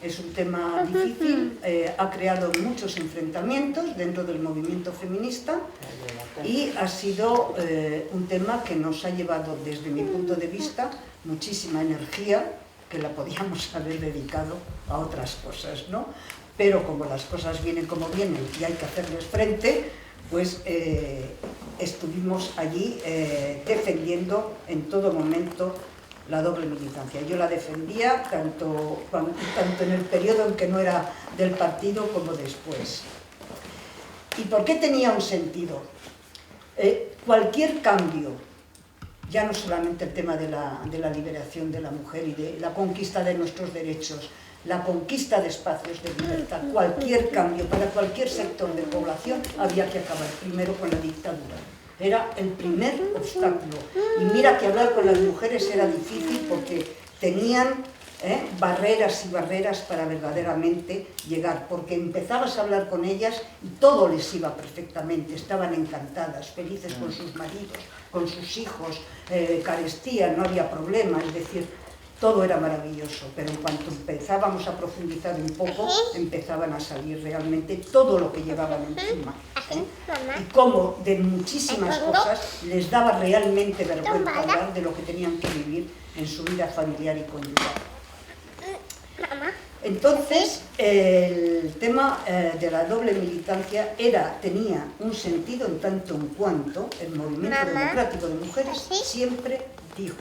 [SPEAKER 7] Es un tema difícil, ha creado muchos enfrentamientos dentro del movimiento feminista y ha sido un tema que nos ha llevado, desde mi punto de vista, muchísima energía que la podíamos haber dedicado a otras cosas, ¿no? Pero como las cosas vienen como vienen y hay que hacerles frente, pues estuvimos allí defendiendo en todo momento la doble militancia. Yo la defendía tanto en el periodo en que no era del partido como después. ¿Y por qué tenía un sentido? Cualquier cambio, ya no solamente el tema de la liberación de la mujer y de la conquista de nuestros derechos, la conquista de espacios de libertad, cualquier cambio para cualquier sector de población había que acabar primero con la dictadura. Era el primer obstáculo. Y mira que hablar con las mujeres era difícil porque tenían barreras y barreras para verdaderamente llegar, porque empezabas a hablar con ellas y todo les iba perfectamente, estaban encantadas, felices con sus maridos, con sus hijos, carestía, no había problema, es decir, todo era maravilloso, pero en cuanto empezábamos a profundizar un poco, empezaban a salir realmente todo lo que llevaban encima, ¿eh? Y cómo de muchísimas cosas les daba realmente vergüenza hablar de lo que tenían que vivir en su vida familiar y conyugal. Entonces, el tema de la doble militancia tenía un sentido en tanto en cuanto el movimiento democrático de mujeres siempre dijo,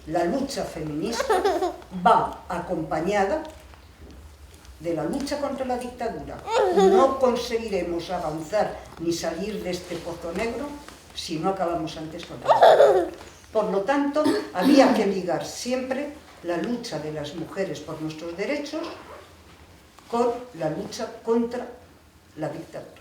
[SPEAKER 7] la lucha feminista va acompañada de la lucha contra la dictadura. No conseguiremos avanzar ni salir de este pozo negro si no acabamos antes con la dictadura. Por lo tanto, había que ligar siempre la lucha de las mujeres por nuestros derechos con la lucha contra la dictadura.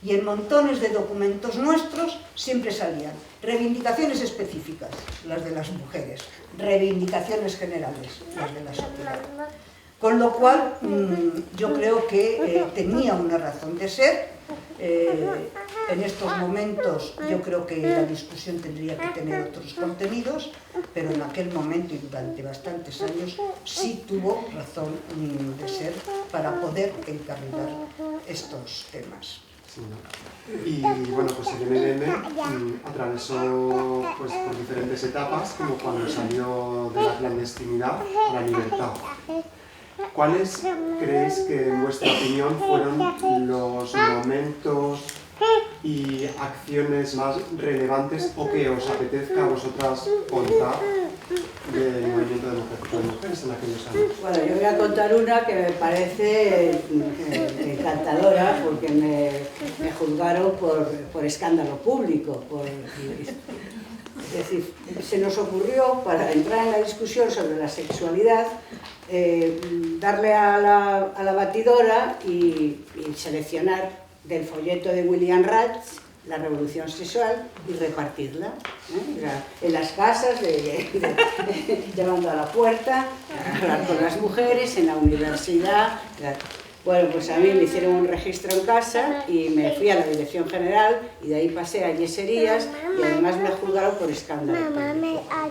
[SPEAKER 7] Y en montones de documentos nuestros siempre salían reivindicaciones específicas, las de las mujeres, reivindicaciones generales, las de la sociedad. Con lo cual, yo creo que tenía una razón de ser. En estos momentos yo creo que la discusión tendría que tener otros contenidos, pero en aquel momento y durante bastantes años sí tuvo razón de ser para poder encarrilar estos temas.
[SPEAKER 3] Sí, ¿no? Y bueno, pues el MLN atravesó pues, por diferentes etapas, como cuando salió de la clandestinidad a la libertad. ¿Cuáles creéis que, en vuestra opinión, fueron los momentos y acciones más relevantes o que os apetezca a vosotras contar del movimiento democrático de mujeres en aquellos años?
[SPEAKER 5] Bueno, yo voy a contar una que me parece encantadora, porque me juzgaron por escándalo público. Es decir, se nos ocurrió, para entrar en la discusión sobre la sexualidad, darle a la batidora y seleccionar del folleto de William Reich la revolución sexual y repartirla, en las casas, llevando a la puerta, hablar con las mujeres, en la universidad. Bueno, pues a mí me hicieron un registro en casa y me fui a la dirección general y de ahí pasé a yeserías y además me juzgaron por escándalo.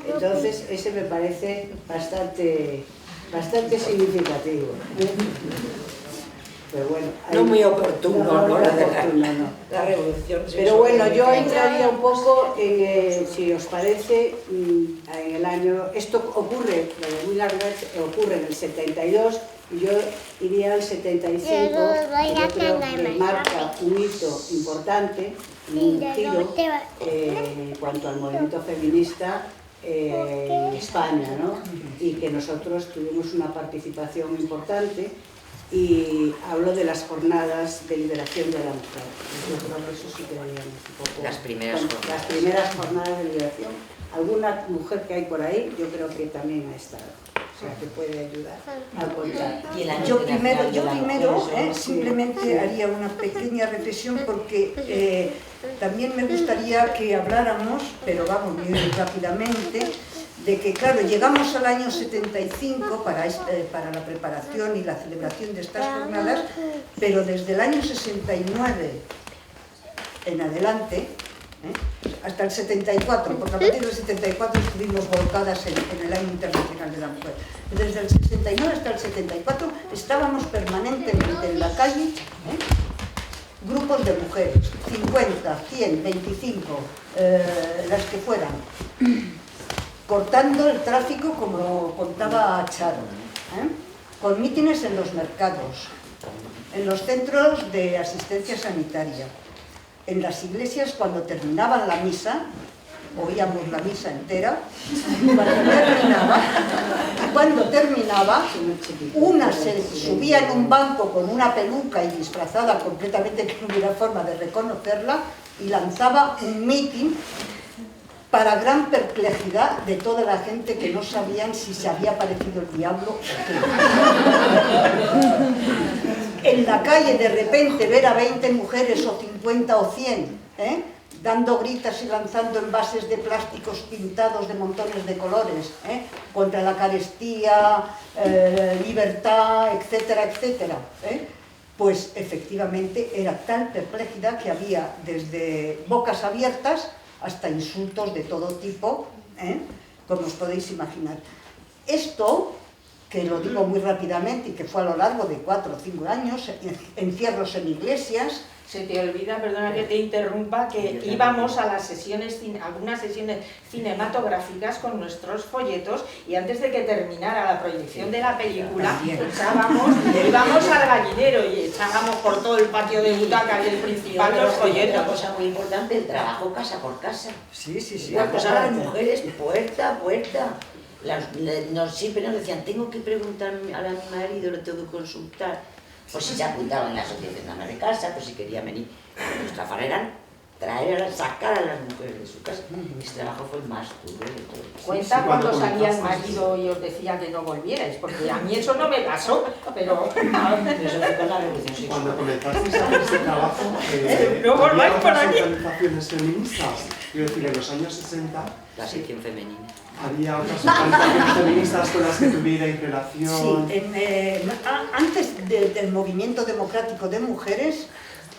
[SPEAKER 5] Entonces ese me parece bastante significativo. Pero bueno,
[SPEAKER 4] no muy oportuno,
[SPEAKER 5] no.
[SPEAKER 4] La revolución sexual.
[SPEAKER 5] Pero bueno, yo entraría un poco en, si os parece, en el año... Esto ocurre, lo de William Reich ocurre en el 72 y yo iría al 75, que yo creo que marca un hito importante, un giro en cuanto al movimiento feminista en España, ¿no? Y que nosotros tuvimos una participación importante. Y hablo de las jornadas de liberación de la mujer. Yo creo que eso sí quedaría un poco...
[SPEAKER 4] Las primeras jornadas.
[SPEAKER 5] Las primeras jornadas de liberación. Alguna mujer que hay por ahí, yo creo que también ha estado. O sea, que puede ayudar a contar.
[SPEAKER 7] Yo primero simplemente haría una pequeña reflexión porque también me gustaría que habláramos, pero vamos muy rápidamente, de que, claro, llegamos al año 75 para la preparación y la celebración de estas jornadas, pero desde el año 69 en adelante, hasta el 74, porque a partir del 74 estuvimos volcadas en el Año Internacional de la Mujer. Desde el 69 hasta el 74 estábamos permanentemente en la calle, grupos de mujeres, 50, 100, 25, las que fueran, cortando el tráfico, como contaba Charo, con mítines en los mercados, en los centros de asistencia sanitaria, en las iglesias cuando terminaban la misa, oíamos la misa entera, cuando terminaba, una se subía en un banco con una peluca y disfrazada completamente que no hubiera forma de reconocerla y lanzaba un mitin para gran perplejidad de toda la gente que no sabían si se había aparecido el diablo o qué. En la calle de repente ver a 20 mujeres o 50 o 100, dando gritas y lanzando envases de plásticos pintados de montones de colores, contra la carestía, libertad, etcétera, etcétera. Pues efectivamente era tal perplejidad que había desde bocas abiertas hasta insultos de todo tipo, como os podéis imaginar. Esto, que lo digo muy rápidamente y que fue a lo largo de 4 o 5 años, encierros en iglesias.
[SPEAKER 6] Se te olvida, perdona que te interrumpa, que íbamos a las sesiones, algunas sesiones cinematográficas con nuestros folletos y antes de que terminara la proyección de la película, íbamos al gallinero y echábamos por todo el patio de butacas del principal los folletos.
[SPEAKER 4] Otra cosa muy importante, el trabajo casa por casa.
[SPEAKER 7] Sí, sí, sí.
[SPEAKER 4] La cosa las mujeres, puerta a puerta. Siempre nos decían, tengo que preguntar a mi marido, lo tengo que consultar. Pues si se apuntaba en la asociación de amas de casa, pues si quería venir. Nuestra faena era sacar a las mujeres de su casa. Ese trabajo fue el más duro de todo.
[SPEAKER 6] Cuenta cuando salía el marido y os decía que no volvierais, porque a mí eso no me pasó, pero...
[SPEAKER 4] Eso fue con la revolución sexual.
[SPEAKER 3] Cuando comenzasteis a hacer ese trabajo,
[SPEAKER 6] No volváis
[SPEAKER 3] había
[SPEAKER 6] por
[SPEAKER 3] otras
[SPEAKER 6] aquí.
[SPEAKER 3] organizaciones feministas. Quiero decir, en los años 60
[SPEAKER 4] La sección femenina.
[SPEAKER 3] había otras organizaciones feministas con las que tuvierais relación.
[SPEAKER 7] Sí, antes del movimiento democrático de mujeres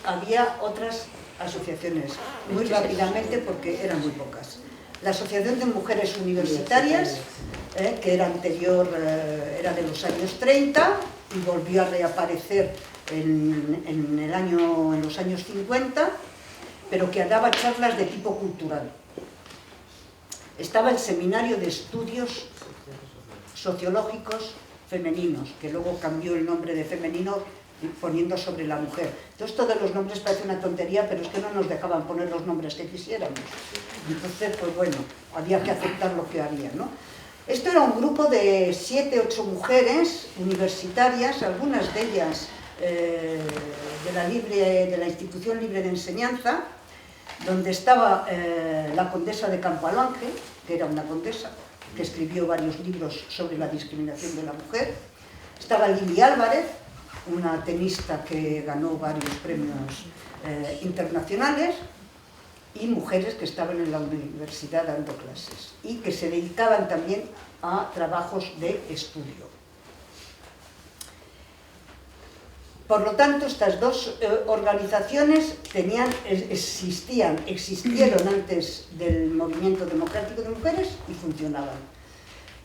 [SPEAKER 7] había otras asociaciones, muy rápidamente porque eran muy pocas. La Asociación de Mujeres Universitarias, que era anterior, era de los años 30 y volvió a reaparecer en los años 50, pero que daba charlas de tipo cultural. Estaba el Seminario de Estudios Sociológicos Femeninos, que luego cambió el nombre de femenino poniendo sobre la mujer. Entonces todos los nombres parece una tontería, pero es que no nos dejaban poner los nombres que quisiéramos. Entonces, pues bueno, había que aceptar lo que había, ¿no? Esto era un grupo de 7 u 8 mujeres universitarias, algunas de ellas de la Institución Libre de Enseñanza, donde estaba la condesa de Campoalange, que era una condesa, que escribió varios libros sobre la discriminación de la mujer. Estaba Lili Álvarez, una tenista que ganó varios premios internacionales, y mujeres que estaban en la universidad dando clases y que se dedicaban también a trabajos de estudio. Por lo tanto, estas dos organizaciones existieron antes del movimiento democrático de mujeres y funcionaban.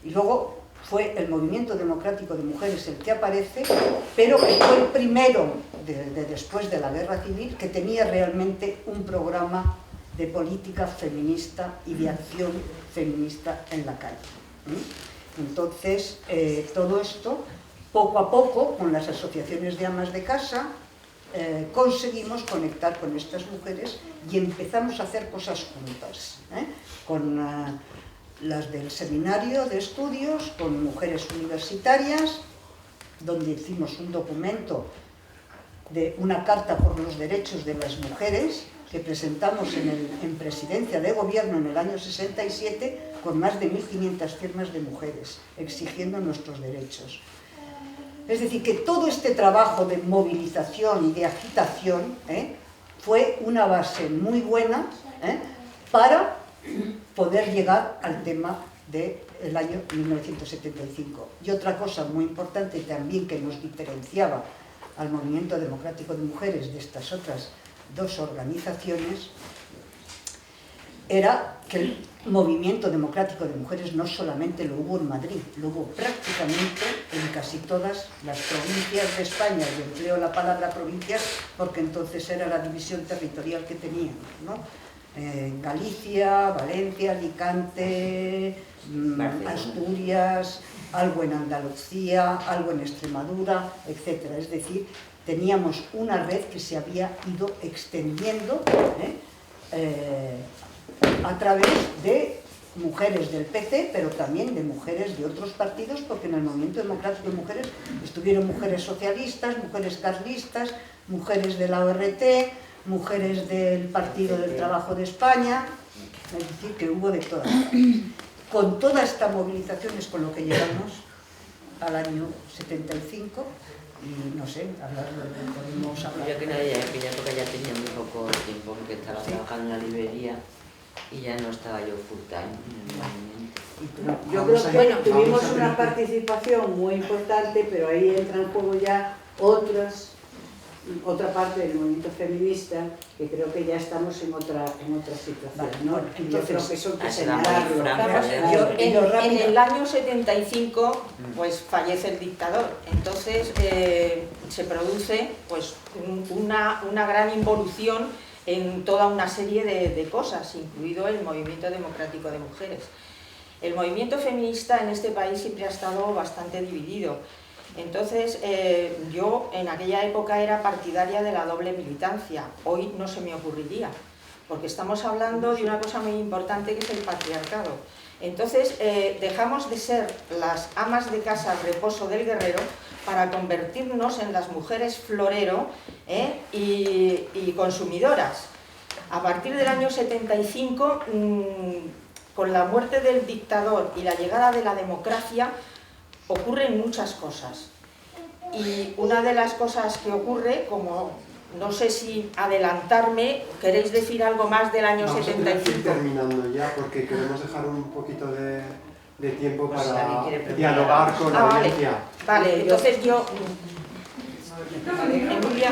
[SPEAKER 7] Y luego fue el movimiento democrático de mujeres el que aparece, pero que fue el primero, después de la guerra civil, que tenía realmente un programa de política feminista y de acción feminista en la calle. Entonces, todo esto, poco a poco, con las asociaciones de amas de casa, conseguimos conectar con estas mujeres y empezamos a hacer cosas juntas, con las del seminario de estudios, con mujeres universitarias, donde hicimos un documento de una carta por los derechos de las mujeres, que presentamos en Presidencia de Gobierno en el año 67, con más de 1.500 firmas de mujeres, exigiendo nuestros derechos. Es decir, que todo este trabajo de movilización y de agitación fue una base muy buena para poder llegar al tema del año 1975. Y otra cosa muy importante también que nos diferenciaba al Movimiento Democrático de Mujeres de estas otras dos organizaciones era que el Movimiento Democrático de Mujeres no solamente lo hubo en Madrid, lo hubo prácticamente en casi todas las provincias de España. Yo empleo la palabra provincias porque entonces era la división territorial que teníamos, ¿no? Galicia, Valencia, Alicante, Asturias, algo en Andalucía, algo en Extremadura, etc. Es decir, teníamos una red que se había ido extendiendo a través de mujeres del PT, pero también de mujeres de otros partidos, porque en el Movimiento Democrático de Mujeres estuvieron mujeres socialistas, mujeres carlistas, mujeres de la ORT, mujeres del Partido del Trabajo de España, es decir, que hubo de todas partes. Con toda esta movilización es con lo que llegamos al año 75, y no sé, podemos hablar.
[SPEAKER 4] Yo que en aquella época ya tenía muy poco tiempo, porque estaba trabajando en la librería y ya no estaba yo full time en el movimiento.
[SPEAKER 5] Yo creo que tuvimos una participación muy importante, pero ahí entran en juego ya otras otra parte del movimiento feminista que creo que ya estamos en otra situación,
[SPEAKER 7] Vale,
[SPEAKER 5] ¿no?
[SPEAKER 7] bueno,
[SPEAKER 5] Yo
[SPEAKER 7] entonces,
[SPEAKER 5] creo que eso hay que
[SPEAKER 4] será muy
[SPEAKER 5] señalarlo.
[SPEAKER 4] franco,
[SPEAKER 6] En el año 75 pues fallece el dictador, entonces se produce pues una gran involución en toda una serie de cosas, incluido el movimiento democrático de mujeres. El movimiento feminista en este país siempre ha estado bastante dividido. Entonces, yo en aquella época era partidaria de la doble militancia. Hoy no se me ocurriría, porque estamos hablando de una cosa muy importante que es el patriarcado. Entonces, dejamos de ser las amas de casa al reposo del guerrero para convertirnos en las mujeres florero y consumidoras. A partir del año 75, con la muerte del dictador y la llegada de la democracia, ocurren muchas cosas. Y una de las cosas que ocurre, como no sé si adelantarme, ¿queréis decir algo más del año
[SPEAKER 3] Vamos a tener que ir
[SPEAKER 6] 75?
[SPEAKER 3] terminando ya, porque queremos dejar un poquito de tiempo
[SPEAKER 4] Pues
[SPEAKER 3] para
[SPEAKER 4] Dani quiere preguntar.
[SPEAKER 3] dialogar con la
[SPEAKER 6] Ah, vale.
[SPEAKER 3] audiencia.
[SPEAKER 6] Vale, entonces yo... Emilia.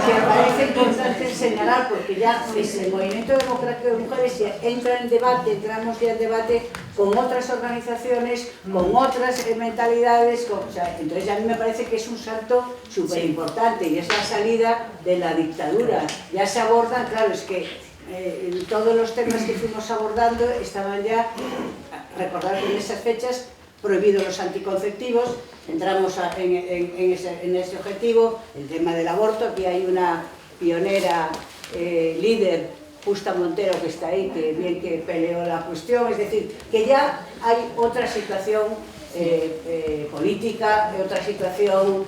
[SPEAKER 5] Me parece importante señalar, porque ya el movimiento democrático de mujeres ya entra en debate, entramos ya en debate con otras organizaciones, con otras mentalidades, o sea, entonces a mí me parece que es un salto súper importante y es la salida de la dictadura. Ya se abordan, claro, es que todos los temas que fuimos abordando estaban ya, recordad que en esas fechas, prohibidos los anticonceptivos, entramos en ese objetivo, el tema del aborto. Aquí hay una pionera líder, Justa Montero, que está ahí, que bien que peleó la cuestión, es decir, que ya hay otra situación política, otra situación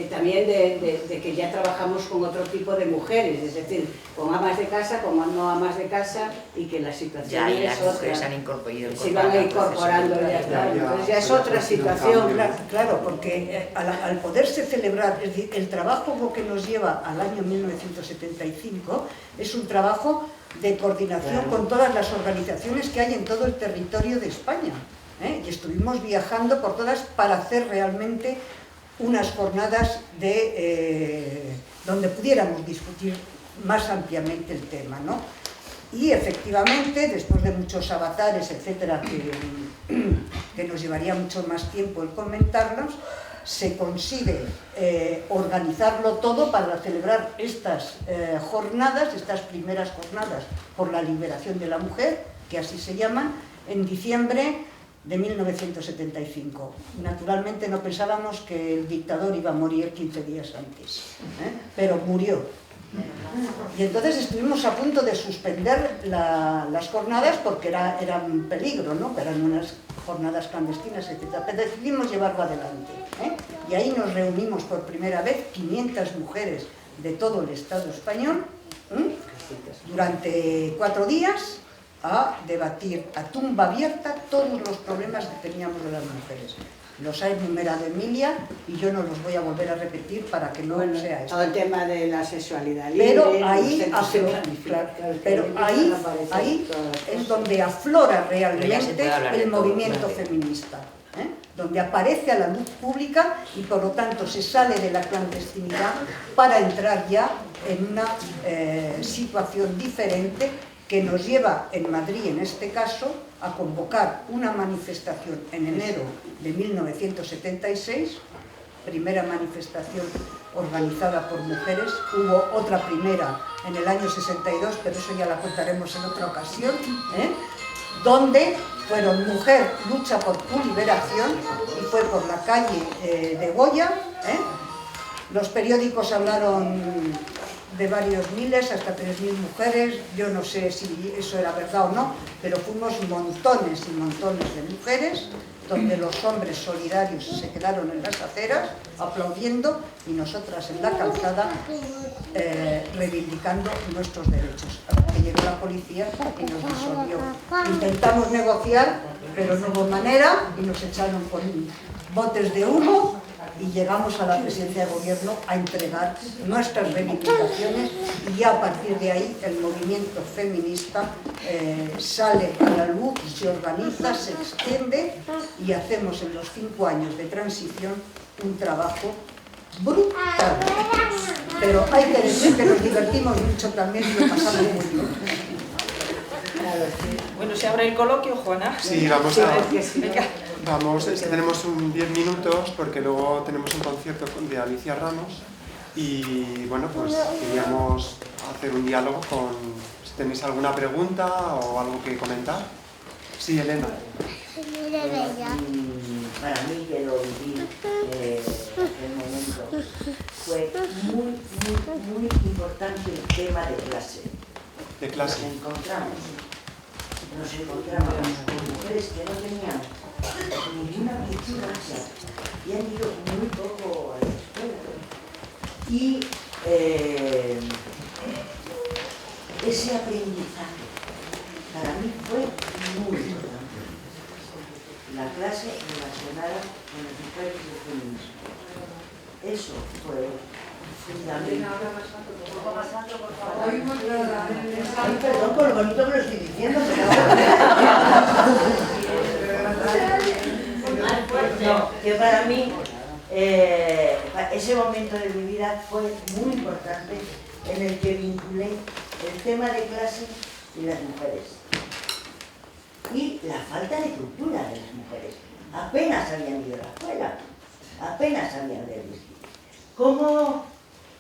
[SPEAKER 5] también de que ya trabajamos con otro tipo de mujeres, es decir, con amas de casa, con no amas de casa, y que la situación
[SPEAKER 4] Ya, y
[SPEAKER 5] es
[SPEAKER 4] las
[SPEAKER 5] otra.
[SPEAKER 4] mujeres han incorporado.
[SPEAKER 5] Se van incorporando ya, claro. Entonces ya es otra situación.
[SPEAKER 7] Claro, porque al poderse celebrar, es decir, el trabajo que nos lleva al año 1975 es un trabajo de coordinación con todas las organizaciones que hay en todo el territorio de España. Y estuvimos viajando por todas para hacer realmente unas jornadas donde pudiéramos discutir más ampliamente el tema, ¿no? Y efectivamente, después de muchos avatares, etcétera, que nos llevaría mucho más tiempo el comentarlos, se consigue organizarlo todo para celebrar estas jornadas, estas primeras jornadas por la liberación de la mujer, que así se llaman, en diciembre de 1975. Naturalmente no pensábamos que el dictador iba a morir 15 días antes, pero murió. Y entonces estuvimos a punto de suspender las jornadas porque era un peligro, ¿no? Que eran unas jornadas clandestinas, etc. Pero decidimos llevarlo adelante. Y ahí nos reunimos por primera vez 500 mujeres de todo el Estado español durante 4 días a debatir a tumba abierta todos los problemas que teníamos de las mujeres. Los ha enumerado Emilia y yo no los voy a volver a repetir para que no sea esto.
[SPEAKER 5] Todo el tema de la sexualidad libre,
[SPEAKER 7] Pero ahí, ahí es donde aflora realmente el movimiento feminista, donde aparece a la luz pública y por lo tanto se sale de la clandestinidad para entrar ya en una situación diferente que nos lleva en Madrid, en este caso, a convocar una manifestación en enero de 1976, primera manifestación organizada por mujeres. Hubo otra primera en el año 62, pero eso ya la contaremos en otra ocasión, donde fueron Mujer lucha por tu liberación, y fue por la calle de Goya. Los periódicos hablaron de varios miles, hasta 3.000 mujeres. Yo no sé si eso era verdad o no, pero fuimos montones y montones de mujeres, donde los hombres solidarios se quedaron en las aceras aplaudiendo y nosotras en la calzada reivindicando nuestros derechos, hasta que llegó la policía y nos disolvió. Intentamos negociar, pero no hubo manera y nos echaron con botes de humo y llegamos a la presidencia de gobierno a entregar nuestras reivindicaciones, y ya a partir de ahí el movimiento feminista sale a la luz, se organiza, se extiende, y hacemos en los 5 años de transición un trabajo brutal. Pero hay que decir que nos divertimos mucho también y lo pasamos muy bien.
[SPEAKER 6] Bueno, se abre el coloquio, Juana.
[SPEAKER 3] Sí, vamos
[SPEAKER 6] Venga.
[SPEAKER 3] Vamos, es que tenemos 10 minutos porque luego tenemos un concierto de Alicia Ramos y bueno, pues queríamos hacer un diálogo con, si tenéis alguna pregunta o algo que comentar. Sí, Elena.
[SPEAKER 2] Para mí, que lo viví aquel momento, fue muy importante el tema de clase.
[SPEAKER 3] De clase.
[SPEAKER 2] Nos encontramos con mujeres que no tenían ninguna cultura y han ido muy poco a la escuela. Y ese aprendizaje para mí fue muy importante. La clase relacionada con las mujeres y el feminismo. Eso fue fundamental. Ay, perdón por lo bonito que lo estoy diciendo, pero... No, que para mí ese momento de mi vida fue muy importante en el que vinculé el tema de clase y las mujeres. Y la falta de cultura de las mujeres. Apenas habían ido a la escuela, apenas habían leído. ¿Cómo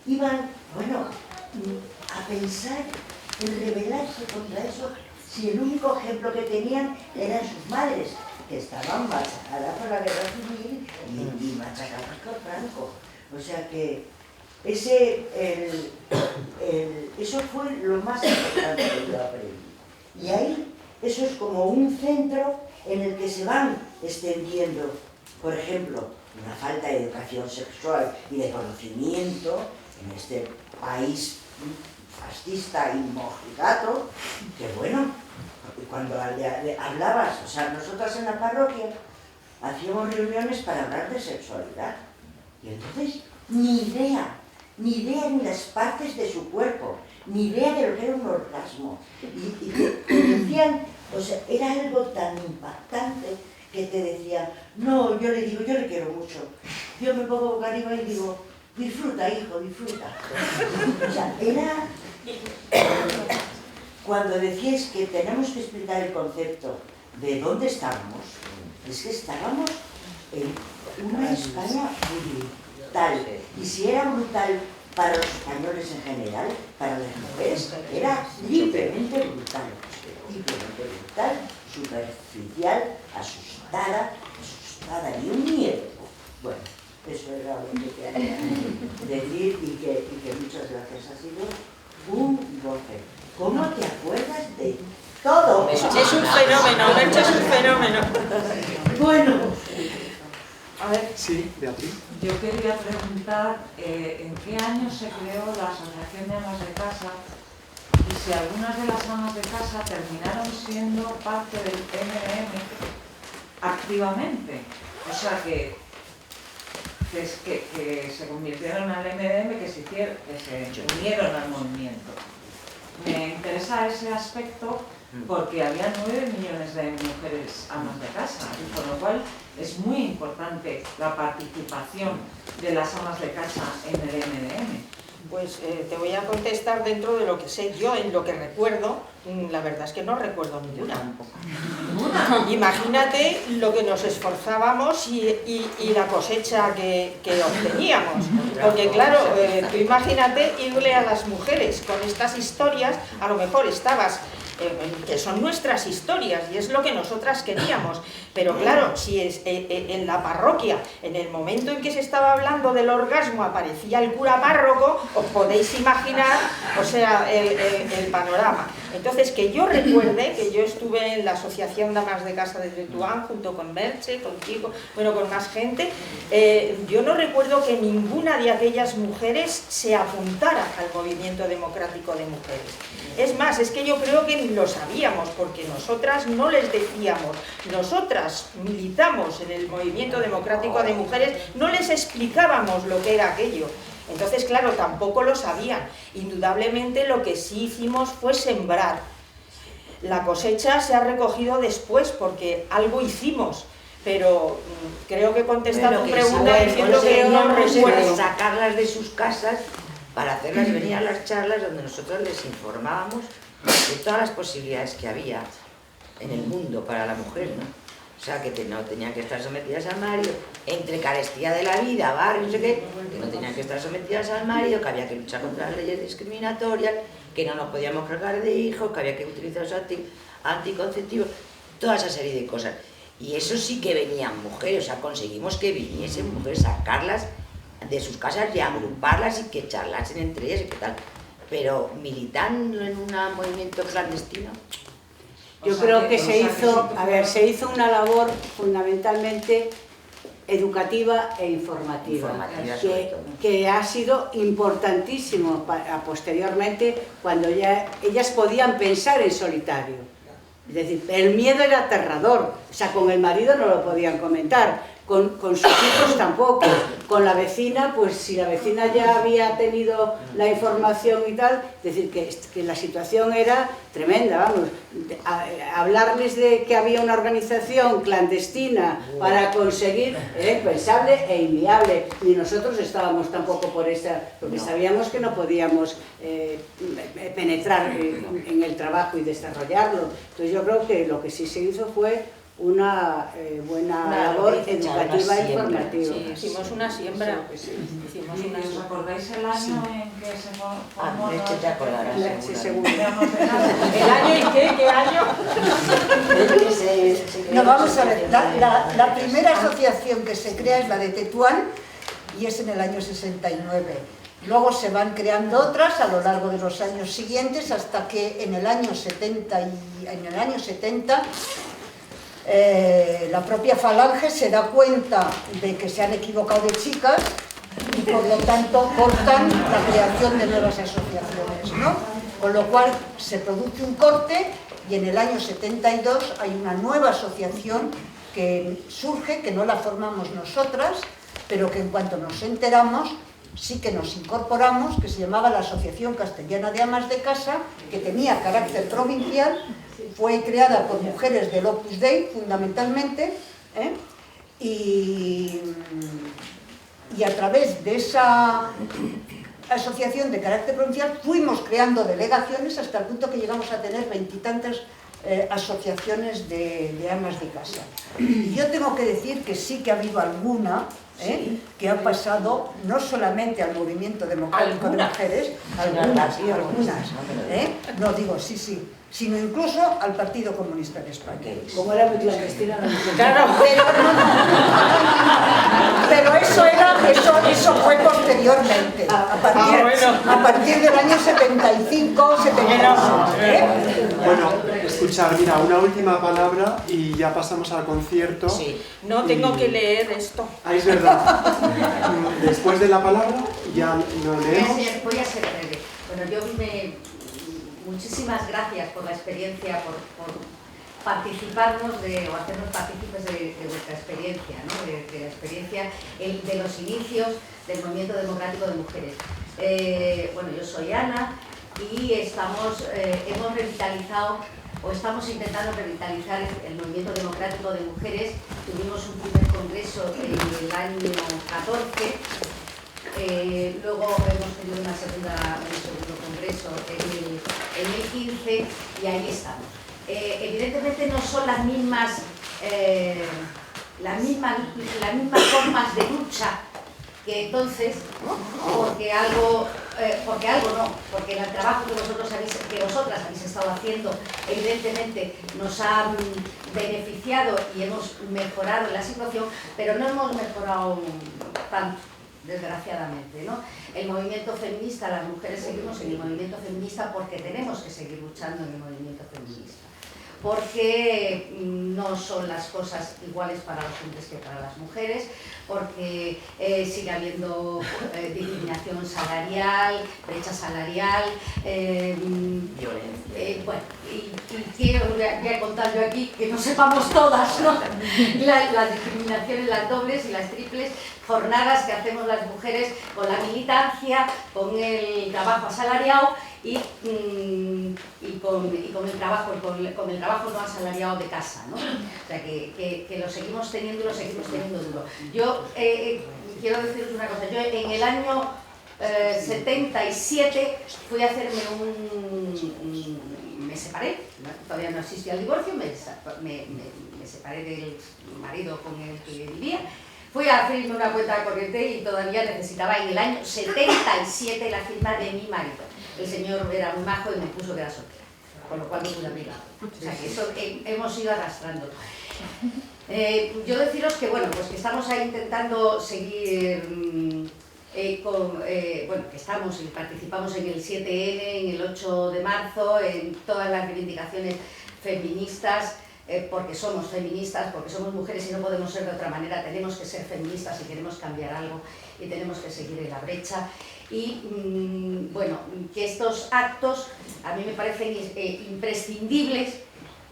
[SPEAKER 2] iban, bueno, a pensar en rebelarse contra eso si el único ejemplo que tenían eran sus madres, que estaban machacadas por la guerra civil y machacadas por Franco? O sea que eso fue lo más importante que yo aprendí. Y ahí, eso es como un centro en el que se van extendiendo, por ejemplo, una falta de educación sexual y de conocimiento en este país fascista y mojigato, que bueno, cuando hablabas, o sea, nosotras en la parroquia hacíamos reuniones para hablar de sexualidad, y entonces ni idea ni las partes de su cuerpo, ni idea de lo que era un orgasmo, y te decían, o sea, era algo tan impactante que te decían, no, yo le digo, yo le quiero mucho, yo me pongo boca arriba y digo, disfruta, hijo, disfruta. O sea, era... Cuando decías que tenemos que explicar el concepto de dónde estábamos, es que estábamos en una España brutal. Y si era brutal para los españoles en general, para las mujeres, era libremente brutal. Libremente brutal, superficial, asustada, y un miedo. Bueno, eso era lo que quería decir y que muchas gracias. Ha sido un goce. ¿Cómo te acuerdas de todo?
[SPEAKER 6] Es un fenómeno, Merche es un fenómeno.
[SPEAKER 2] Bueno.
[SPEAKER 8] A ver,
[SPEAKER 3] Sí, Beatriz.
[SPEAKER 8] yo quería preguntar en qué año se creó la Asociación de Amas de Casa y si algunas de las amas de casa terminaron siendo parte del MDM activamente. O sea, que se convirtieron al MDM, que se unieron al movimiento. Me interesa ese aspecto porque había 9 millones de mujeres amas de casa, y con lo cual es muy importante la participación de las amas de casa en el MDM.
[SPEAKER 6] Pues te voy a contestar dentro de lo que sé yo, en lo que recuerdo. La verdad es que no recuerdo ninguna. Imagínate lo que nos esforzábamos y la cosecha que obteníamos. Porque claro, tú imagínate irle a las mujeres con estas historias, a lo mejor estabas... que son nuestras historias y es lo que nosotras queríamos, pero claro, si es, en la parroquia, en el momento en que se estaba hablando del orgasmo, aparecía el cura párroco, os podéis imaginar, o sea, el panorama. Entonces, que yo recuerde que yo estuve en la Asociación de Amas de Casa de Tetuán, junto con Merche, contigo, bueno, con más gente, yo no recuerdo que ninguna de aquellas mujeres se apuntara al movimiento democrático de mujeres. Es más, es que yo creo que ni lo sabíamos, porque nosotras no les decíamos, nosotras militamos en el movimiento democrático de mujeres, no les explicábamos lo que era aquello. Entonces, claro, tampoco lo sabían. Indudablemente lo que sí hicimos fue sembrar. La cosecha se ha recogido después, porque algo hicimos, pero creo que he contestado tu
[SPEAKER 4] Bueno,
[SPEAKER 6] pregunta
[SPEAKER 4] sí,
[SPEAKER 6] diciendo que yo no recuerdo.
[SPEAKER 4] sacarlas de sus casas para hacerlas venir a las charlas donde nosotros les informábamos de todas las posibilidades que había en el mundo para la mujer, ¿no? O sea, que no tenían que estar sometidas al marido, entre carestía de la vida, barrio, no sé qué, que no tenían que estar sometidas al marido, que había que luchar contra las leyes discriminatorias, que no nos podíamos cargar de hijos, que había que utilizar los anticonceptivos, toda esa serie de cosas. Y eso sí que venían mujeres, o sea, conseguimos que viniesen mujeres, sacarlas de sus casas y agruparlas y que charlasen entre ellas y qué tal. Pero militando en un movimiento clandestino...
[SPEAKER 5] Yo creo que se hizo una labor fundamentalmente educativa e informativa, que ha sido importantísimo posteriormente cuando ya ellas podían pensar en solitario. Es decir, el miedo era aterrador, o sea, con el marido no lo podían comentar, con sus hijos tampoco, con la vecina, pues si la vecina ya había tenido la información y tal, es decir, que la situación era tremenda, vamos, hablarles de que había una organización clandestina para conseguir, era impensable e inviable, ni nosotros estábamos tampoco por esa, porque sabíamos que no podíamos penetrar en el trabajo y desarrollarlo. Entonces yo creo que lo que sí se hizo fue una buena labor educativa e informativa.
[SPEAKER 6] Sí, hicimos una siembra.
[SPEAKER 8] Hicimos una ¿Os acordáis el año en que se formó?
[SPEAKER 4] Es que te acordarás,
[SPEAKER 5] seguro.
[SPEAKER 6] ¿El año y qué? ¿Qué año?
[SPEAKER 7] No, vamos a ver, la primera asociación que se crea es la de Tetuán y es en el año 69. Luego se van creando otras a lo largo de los años siguientes hasta que en el año 70 la propia Falange se da cuenta de que se han equivocado de chicas y por lo tanto cortan la creación de nuevas asociaciones, ¿no? Con lo cual se produce un corte y en el año 72 hay una nueva asociación que surge, que no la formamos nosotras, pero que en cuanto nos enteramos sí que nos incorporamos, que se llamaba la Asociación Castellana de Amas de Casa, que tenía carácter provincial, fue creada por mujeres del Opus Dei, fundamentalmente, y a través de esa asociación de carácter provincial fuimos creando delegaciones hasta el punto que llegamos a tener 20 y tantas asociaciones de amas de casa. Y yo tengo que decir que sí que ha habido alguna que ha pasado no solamente al movimiento democrático de mujeres, algunas, no digo sí, sino incluso al Partido Comunista de España.
[SPEAKER 5] Como era muy clandestina,
[SPEAKER 6] Claro.
[SPEAKER 7] Pero eso fue posteriormente, a partir del año 75, 76.
[SPEAKER 3] Bueno, escuchar, mira, una última palabra y ya pasamos al concierto.
[SPEAKER 4] Sí.
[SPEAKER 6] No tengo que leer esto.
[SPEAKER 3] Ah, es verdad. Después de la palabra ya lo leemos.
[SPEAKER 9] Voy a ser breve. Bueno, muchísimas gracias por la experiencia, por participarnos o hacernos partícipes de vuestra experiencia, ¿no? de la experiencia de los inicios del movimiento democrático de mujeres. Bueno, yo soy Ana y hemos revitalizado o estamos intentando revitalizar el movimiento democrático de mujeres. Tuvimos un primer congreso en el año 14. Luego hemos tenido un segundo congreso en el 15 y ahí estamos. Evidentemente no son las mismas formas de lucha que entonces, porque el trabajo que vosotras habéis estado haciendo evidentemente nos ha beneficiado y hemos mejorado la situación, pero no hemos mejorado tanto, desgraciadamente, ¿no? El movimiento feminista, las mujeres seguimos en el movimiento feminista porque tenemos que seguir luchando en el movimiento feminista, porque no son las cosas iguales para los hombres que para las mujeres, porque sigue habiendo discriminación salarial, brecha salarial, bueno, y quiero ya contar yo aquí que no sepamos todas, ¿no? Las discriminaciones, las dobles y las triples jornadas que hacemos las mujeres con la militancia, con el trabajo asalariado y con el trabajo no asalariado de casa, ¿no? O sea, que lo seguimos teniendo y lo seguimos teniendo duro. Yo quiero deciros una cosa, yo en el año 77 fui a hacerme me separé, todavía no existía el divorcio, me separé del marido con el que vivía, fui a hacerme una cuenta corriente y todavía necesitaba en el año 77 la firma de mi marido. El señor era muy majo y me puso que era soltera, con lo cual no pude abrirla. O sea que eso hemos ido arrastrando. Yo deciros que bueno, pues que estamos ahí intentando seguir que estamos y participamos en el 7N, en el 8 de marzo, en todas las reivindicaciones feministas, porque somos feministas, porque somos mujeres y no podemos ser de otra manera, tenemos que ser feministas si queremos cambiar algo y tenemos que seguir en la brecha. Y bueno, que estos actos a mí me parecen imprescindibles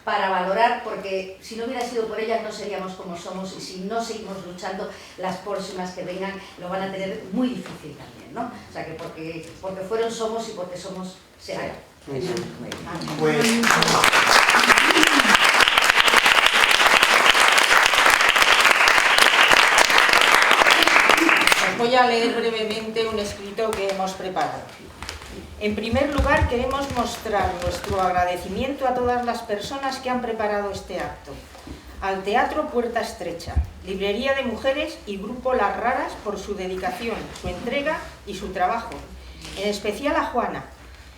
[SPEAKER 9] para valorar, porque si no hubiera sido por ellas no seríamos como somos, y si no seguimos luchando, las próximas que vengan lo van a tener muy difícil también, ¿no? O sea que porque fueron somos y porque somos serán.
[SPEAKER 3] Pues...
[SPEAKER 6] Os voy a leer brevemente un escrito que hemos preparado. En primer lugar, queremos mostrar nuestro agradecimiento a todas las personas que han preparado este acto. Al Teatro Puerta Estrecha, Librería de Mujeres y Grupo Las Raras por su dedicación, su entrega y su trabajo. En especial a Juana.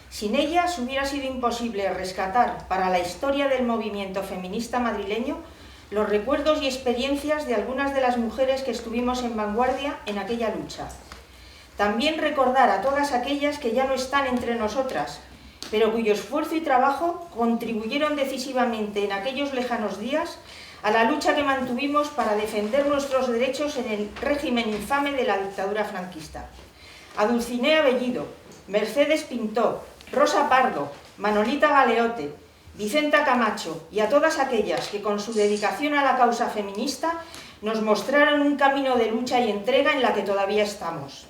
[SPEAKER 6] Sin ellas hubiera sido imposible rescatar para la historia del movimiento feminista madrileño los recuerdos y experiencias de algunas de las mujeres que estuvimos en vanguardia en aquella lucha. También recordar a todas aquellas que ya no están entre nosotras, pero cuyo esfuerzo y trabajo contribuyeron decisivamente en aquellos lejanos días a la lucha que mantuvimos para defender nuestros derechos en el régimen infame de la dictadura franquista. A Dulcinea Bellido, Mercedes Pintó, Rosa Pardo, Manolita Galeote, Vicenta Camacho y a todas aquellas que con su dedicación a la causa feminista nos mostraron un camino de lucha y entrega en la que todavía estamos.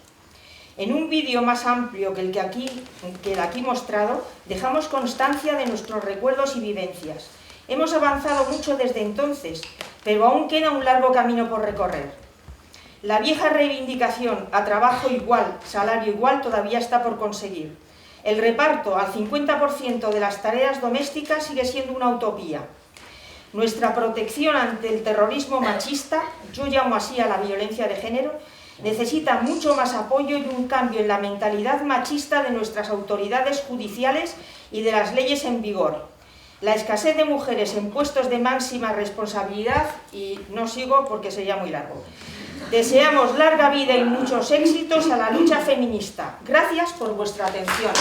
[SPEAKER 6] En un vídeo más amplio que el aquí mostrado, dejamos constancia de nuestros recuerdos y vivencias. Hemos avanzado mucho desde entonces, pero aún queda un largo camino por recorrer. La vieja reivindicación a trabajo igual, salario igual, todavía está por conseguir. El reparto al 50% de las tareas domésticas sigue siendo una utopía. Nuestra protección ante el terrorismo machista, yo llamo así a la violencia de género, necesita mucho más apoyo y un cambio en la mentalidad machista de nuestras autoridades judiciales y de las leyes en vigor. La escasez de mujeres en puestos de máxima responsabilidad, y no sigo porque sería muy largo. Deseamos larga vida y muchos éxitos a la lucha feminista. Gracias por vuestra atención.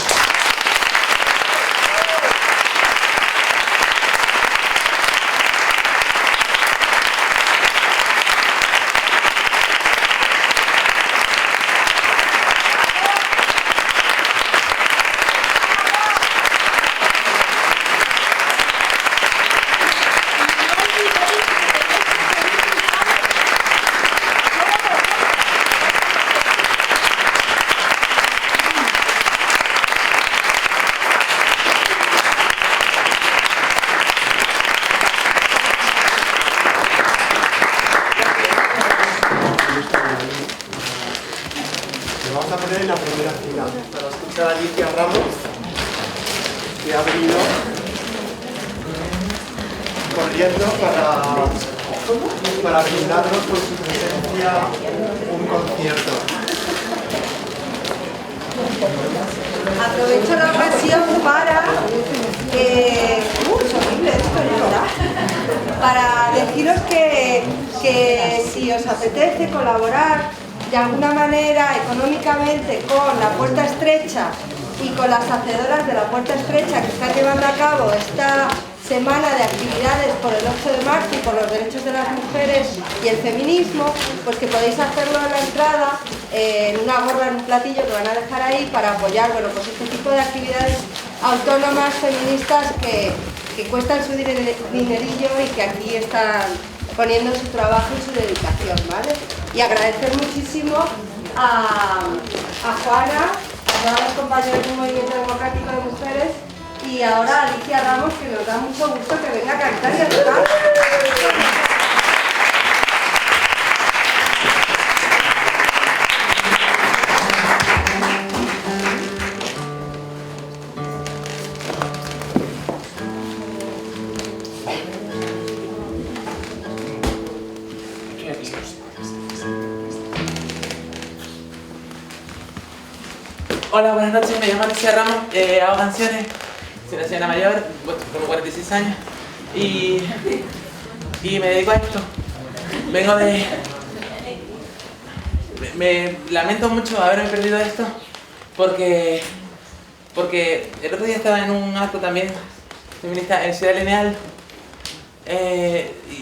[SPEAKER 3] Vamos a poner en la primera fila para escuchar a Alicia Ramos, que ha venido corriendo para brindarnos con su presencia un concierto.
[SPEAKER 10] Aprovecho la ocasión para es horrible esto, ¿verdad? Para deciros que si os apetece colaborar de alguna manera económicamente con la Puerta Estrecha y con las hacedoras de la Puerta Estrecha que están llevando a cabo esta semana de actividades por el 8 de marzo y por los derechos de las mujeres y el feminismo, pues que podéis hacerlo en la entrada, en una gorra, en un platillo que van a dejar ahí para apoyar, bueno, pues este tipo de actividades autónomas feministas que cuestan su dinerillo y que aquí están poniendo su trabajo y su dedicación, ¿vale? Y agradecer muchísimo a Juana, a todas las compañeras del Movimiento Democrático de Mujeres y ahora Alicia Ramos, que nos da mucho gusto que venga a cantar y a tocar.
[SPEAKER 11] Hola, buenas noches, me llamo Alicia Ramos, hago canciones, soy una señora mayor, tengo 46 años y me dedico a esto. Vengo de... Me lamento mucho haberme perdido esto porque el otro día estaba en un acto también feminista en Ciudad Lineal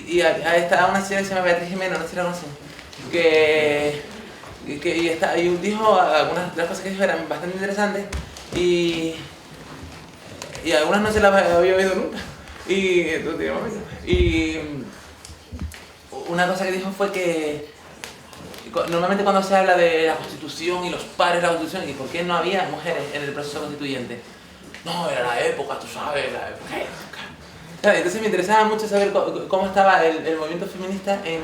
[SPEAKER 11] y a una señora que se llama Beatriz Jiménez, no sé si la conocen, y dijo algunas de las cosas que dijo eran bastante interesantes y algunas no se las había oído nunca. Y una cosa que dijo fue que normalmente cuando se habla de la Constitución y los padres de la Constitución y por qué no había mujeres en el proceso constituyente, no, era la época, tú sabes, la época. Entonces me interesaba mucho saber cómo estaba el movimiento feminista en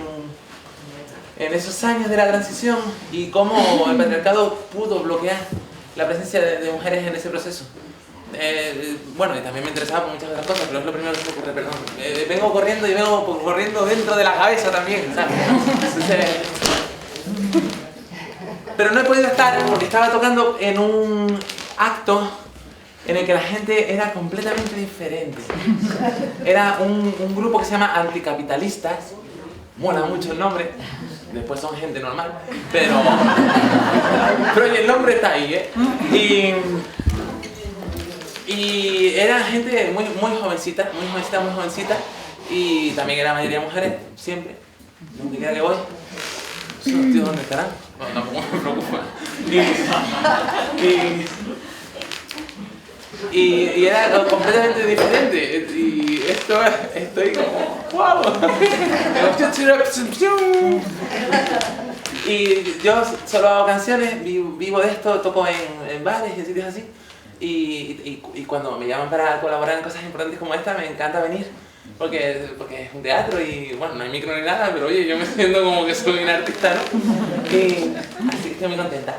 [SPEAKER 11] esos años de la transición y cómo el patriarcado pudo bloquear la presencia de mujeres en ese proceso. Bueno, y también me interesaba muchas otras cosas, pero es lo primero que se me ocurre, perdón. Vengo corriendo y vengo corriendo dentro de la cabeza también, ¿sabes? Entonces, pero no he podido estar porque estaba tocando en un acto en el que la gente era completamente diferente. Era un grupo que se llama Anticapitalistas, mola mucho el nombre. Después son gente normal, pero oye, el nombre está ahí, ¿eh? Y era gente muy jovencita, y también era la mayoría mujeres, siempre, donde quiera que voy. Esos tíos, ¿dónde estarán? No, tampoco me preocupa. Y era completamente diferente, y estoy como ¡wow! Y yo solo hago canciones, vivo de esto, toco en bares y en sitios así, y cuando me llaman para colaborar en cosas importantes como esta me encanta venir, porque es un teatro y bueno, no hay micro ni nada, pero oye, yo me siento como que soy un artista, ¿no? Así que estoy muy contenta.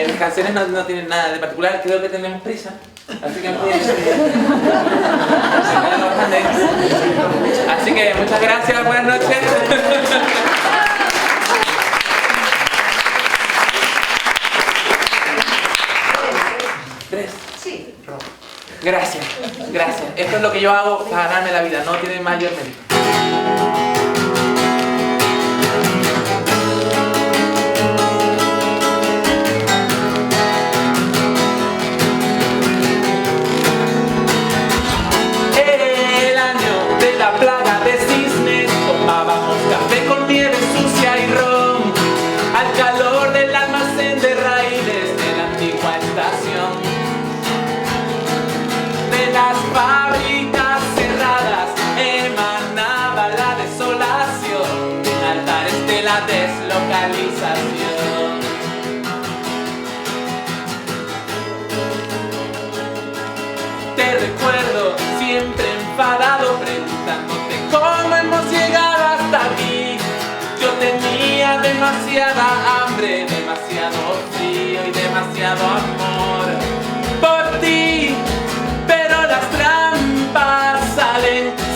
[SPEAKER 11] Mis canciones no tienen nada de particular, creo que tenemos prisa, así que así que muchas gracias, buenas noches. ¿Tres?
[SPEAKER 10] Sí.
[SPEAKER 11] Gracias. Esto es lo que yo hago para ganarme la vida, no tiene mayor mérito. La plaga de cisnes, tomábamos café con nieve sucia y ron, al calor del almacén de raíles de la antigua estación, de las fábricas cerradas emanaba la desolación, altares de la deslocalización. Te recuerdo siempre enfadado preguntándote cómo hemos llegado hasta aquí. Yo tenía demasiada hambre, demasiado frío y demasiado amor por ti, pero las trampas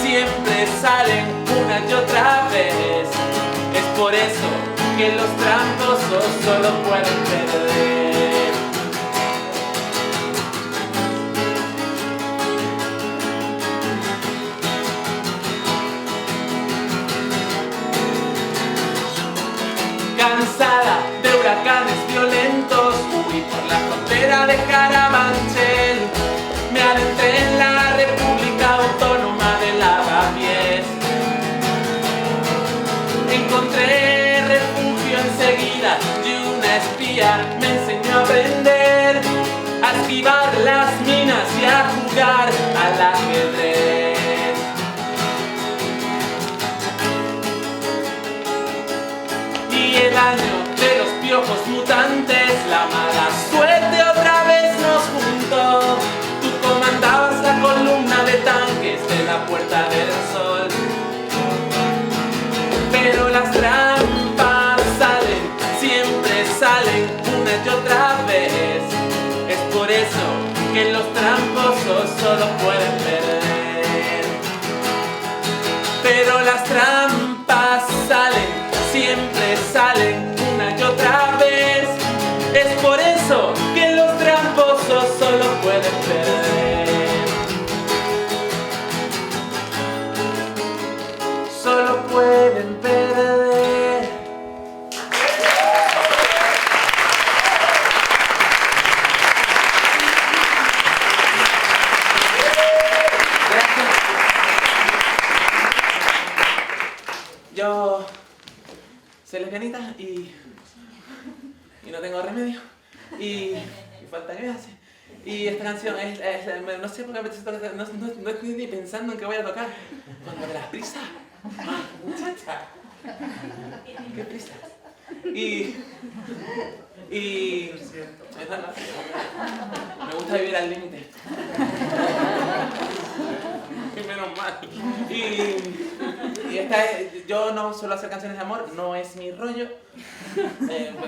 [SPEAKER 11] siempre salen una y otra vez. Es por eso que los tramposos solo pueden perder. Cansada de huracanes violentos, huí por la frontera de Carabanchel. Me adentré en la República Autónoma de Lavapiés. Encontré refugio enseguida y una espía me enseñó a aprender a esquivar las minas y a jugar al ajedrez. Y el año de los piojos mutantes, la madre tramposos solo pueden perder. Pero las trampas salen, siempre salen una y otra vez. Es por eso que los tramposos solo pueden perder. Solo pueden perder. Gracias. Yo soy lesbianita y no tengo remedio y falta que me hace. Y esta canción no sé por qué no estoy ni pensando en qué voy a tocar. Cuando me das prisa. Muchacha. Qué prisa. Y me gusta vivir al límite. Menos mal. Y esta es, yo no suelo hacer canciones de amor, no es mi rollo.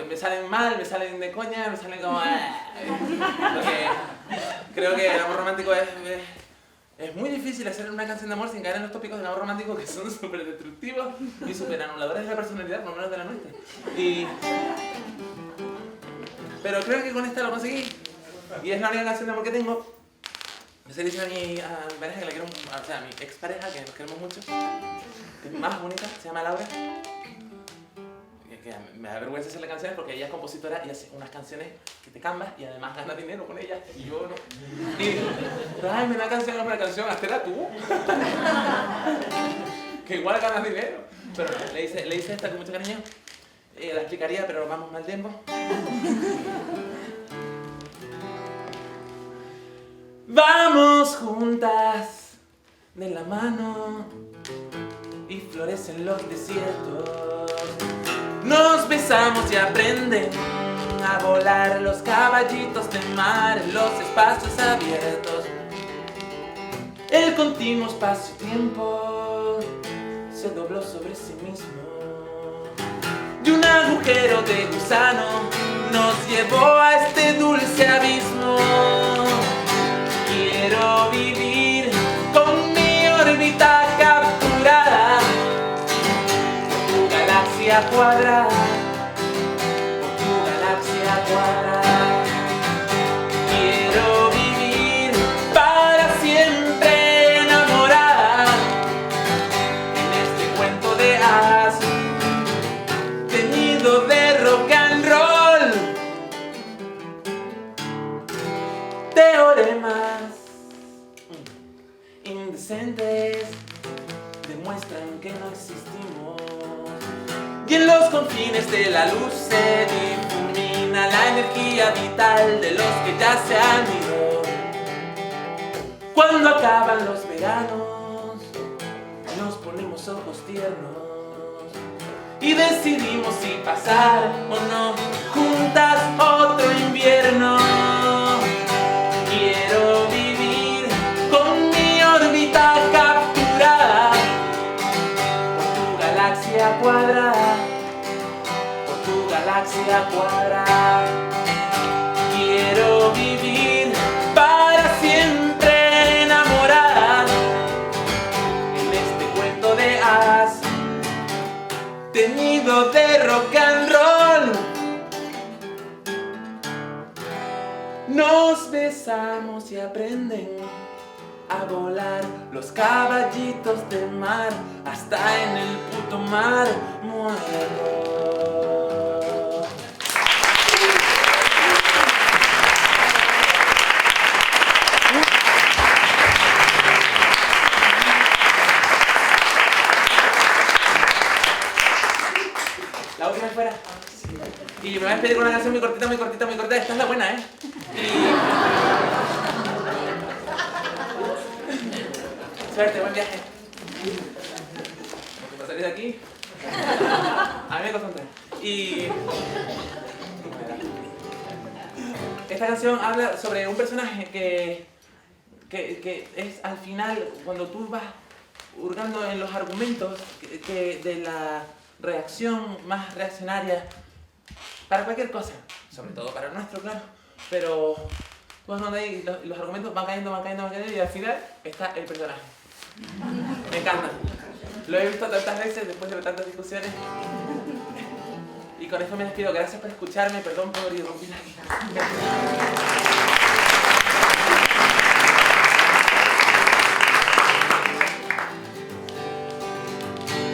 [SPEAKER 11] Me salen mal, me salen de coña, me salen como... Porque creo que el amor romántico es muy difícil hacer una canción de amor sin caer en los tópicos del amor romántico que son súper destructivos y súper anuladores de la personalidad, por lo menos de la nuestra. Pero creo que con esta lo conseguí. Y es la única canción de amor que tengo. Yo se le dice a mi pareja que la quiero, o sea, a mi expareja, que nos queremos mucho, que es más bonita, se llama Laura. Que me da vergüenza hacerle canciones porque ella es compositora y hace unas canciones que te cambias y además gana dinero con ellas y yo no. Y ay, me da una canción, hazla tú. Que igual ganas dinero. Pero no, le hice esta con mucho cariño. La explicaría, pero vamos mal tiempo. Vamos juntas de la mano y florecen los desiertos. Nos besamos y aprenden a volar los caballitos de mar en los espacios abiertos. El continuo espacio-tiempo se dobló sobre sí mismo y un agujero de gusano nos llevó a este dulce abismo. Quiero vivir con mi órbita capturada por tu galaxia cuadrada, por tu galaxia cuadrada. Quiero vivir para siempre enamorada en este cuento de hadas teñido de rock and roll. Teoremas indecentes demuestran que no existimos y en los confines de la luz se difumina la energía vital de los que ya se han ido. Cuando acaban los veranos nos ponemos ojos tiernos y decidimos si pasar o no juntas otro invierno. Quiero vivir con mi órbita capturada por tu galaxia cuadrada, por tu galaxia cuadrada. Quiero vivir para siempre enamorada en este cuento de hadas teñido de rock and roll. Nos besamos y aprenden a volar los caballitos de mar hasta en el puto mar muero. La última fuera. Y me voy a despedir con una canción muy cortita, muy cortita, muy cortita. Esta es la buena, ¿eh? Suerte, buen viaje. Porque para salir de aquí, a mí me costó entrar. Y esta canción habla sobre un personaje que es al final, cuando tú vas hurgando en los argumentos que de la reacción más reaccionaria para cualquier cosa, sobre todo para el nuestro, claro, pero Vas donde ahí, los argumentos van cayendo y al final está el personaje. Me encanta. Lo he visto tantas veces después de tantas discusiones. Y con esto me despido. Gracias por escucharme. Perdón por irrumpir aquí.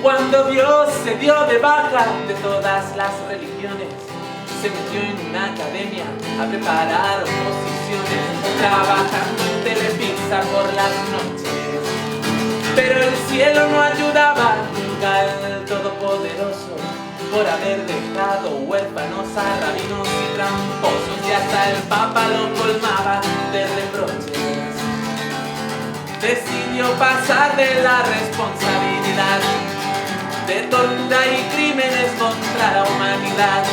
[SPEAKER 11] Cuando Dios se dio de baja de todas las religiones, se metió en una academia a preparar oposiciones, trabajando en Telepizza por las noches. Pero el cielo no ayudaba nunca al Todopoderoso, por haber dejado huérfanos a rabinos y tramposos, y hasta el Papa lo colmaba de reproches. Decidió pasar de la responsabilidad de tortura y crímenes contra la humanidad.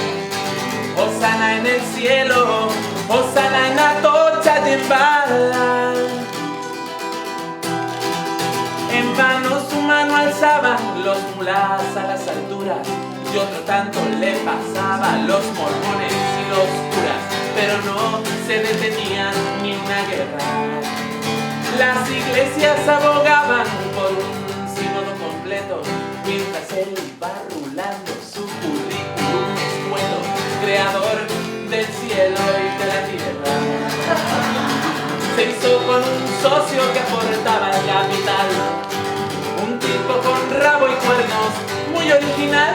[SPEAKER 11] Hosana en el cielo, Hosana en Atocha de Embala. En vano su mano alzaba los mulás a las alturas, y otro tanto le pasaba a los mormones y los curas, pero no se detenían ni una guerra. Las iglesias abogaban por un sínodo completo, mientras él iba rulando su currículum escueto, creador del cielo y de la tierra. Se hizo con un socio que aportaba el capital, un tipo con rabo y cuernos muy original,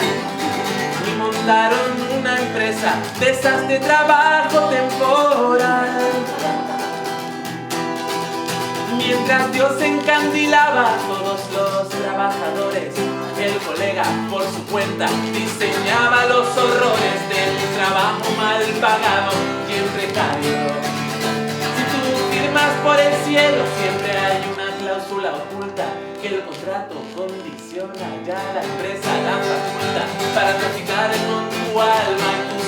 [SPEAKER 11] y montaron una empresa de esas de trabajo temporal. Mientras Dios encandilaba a todos los trabajadores, el colega por su cuenta diseñaba los horrores del trabajo mal pagado y en precario. Si tú firmas por el cielo, siempre hay una cláusula oculta que el contrato condiciona, ya la empresa la faculta para traficar con tu alma y tu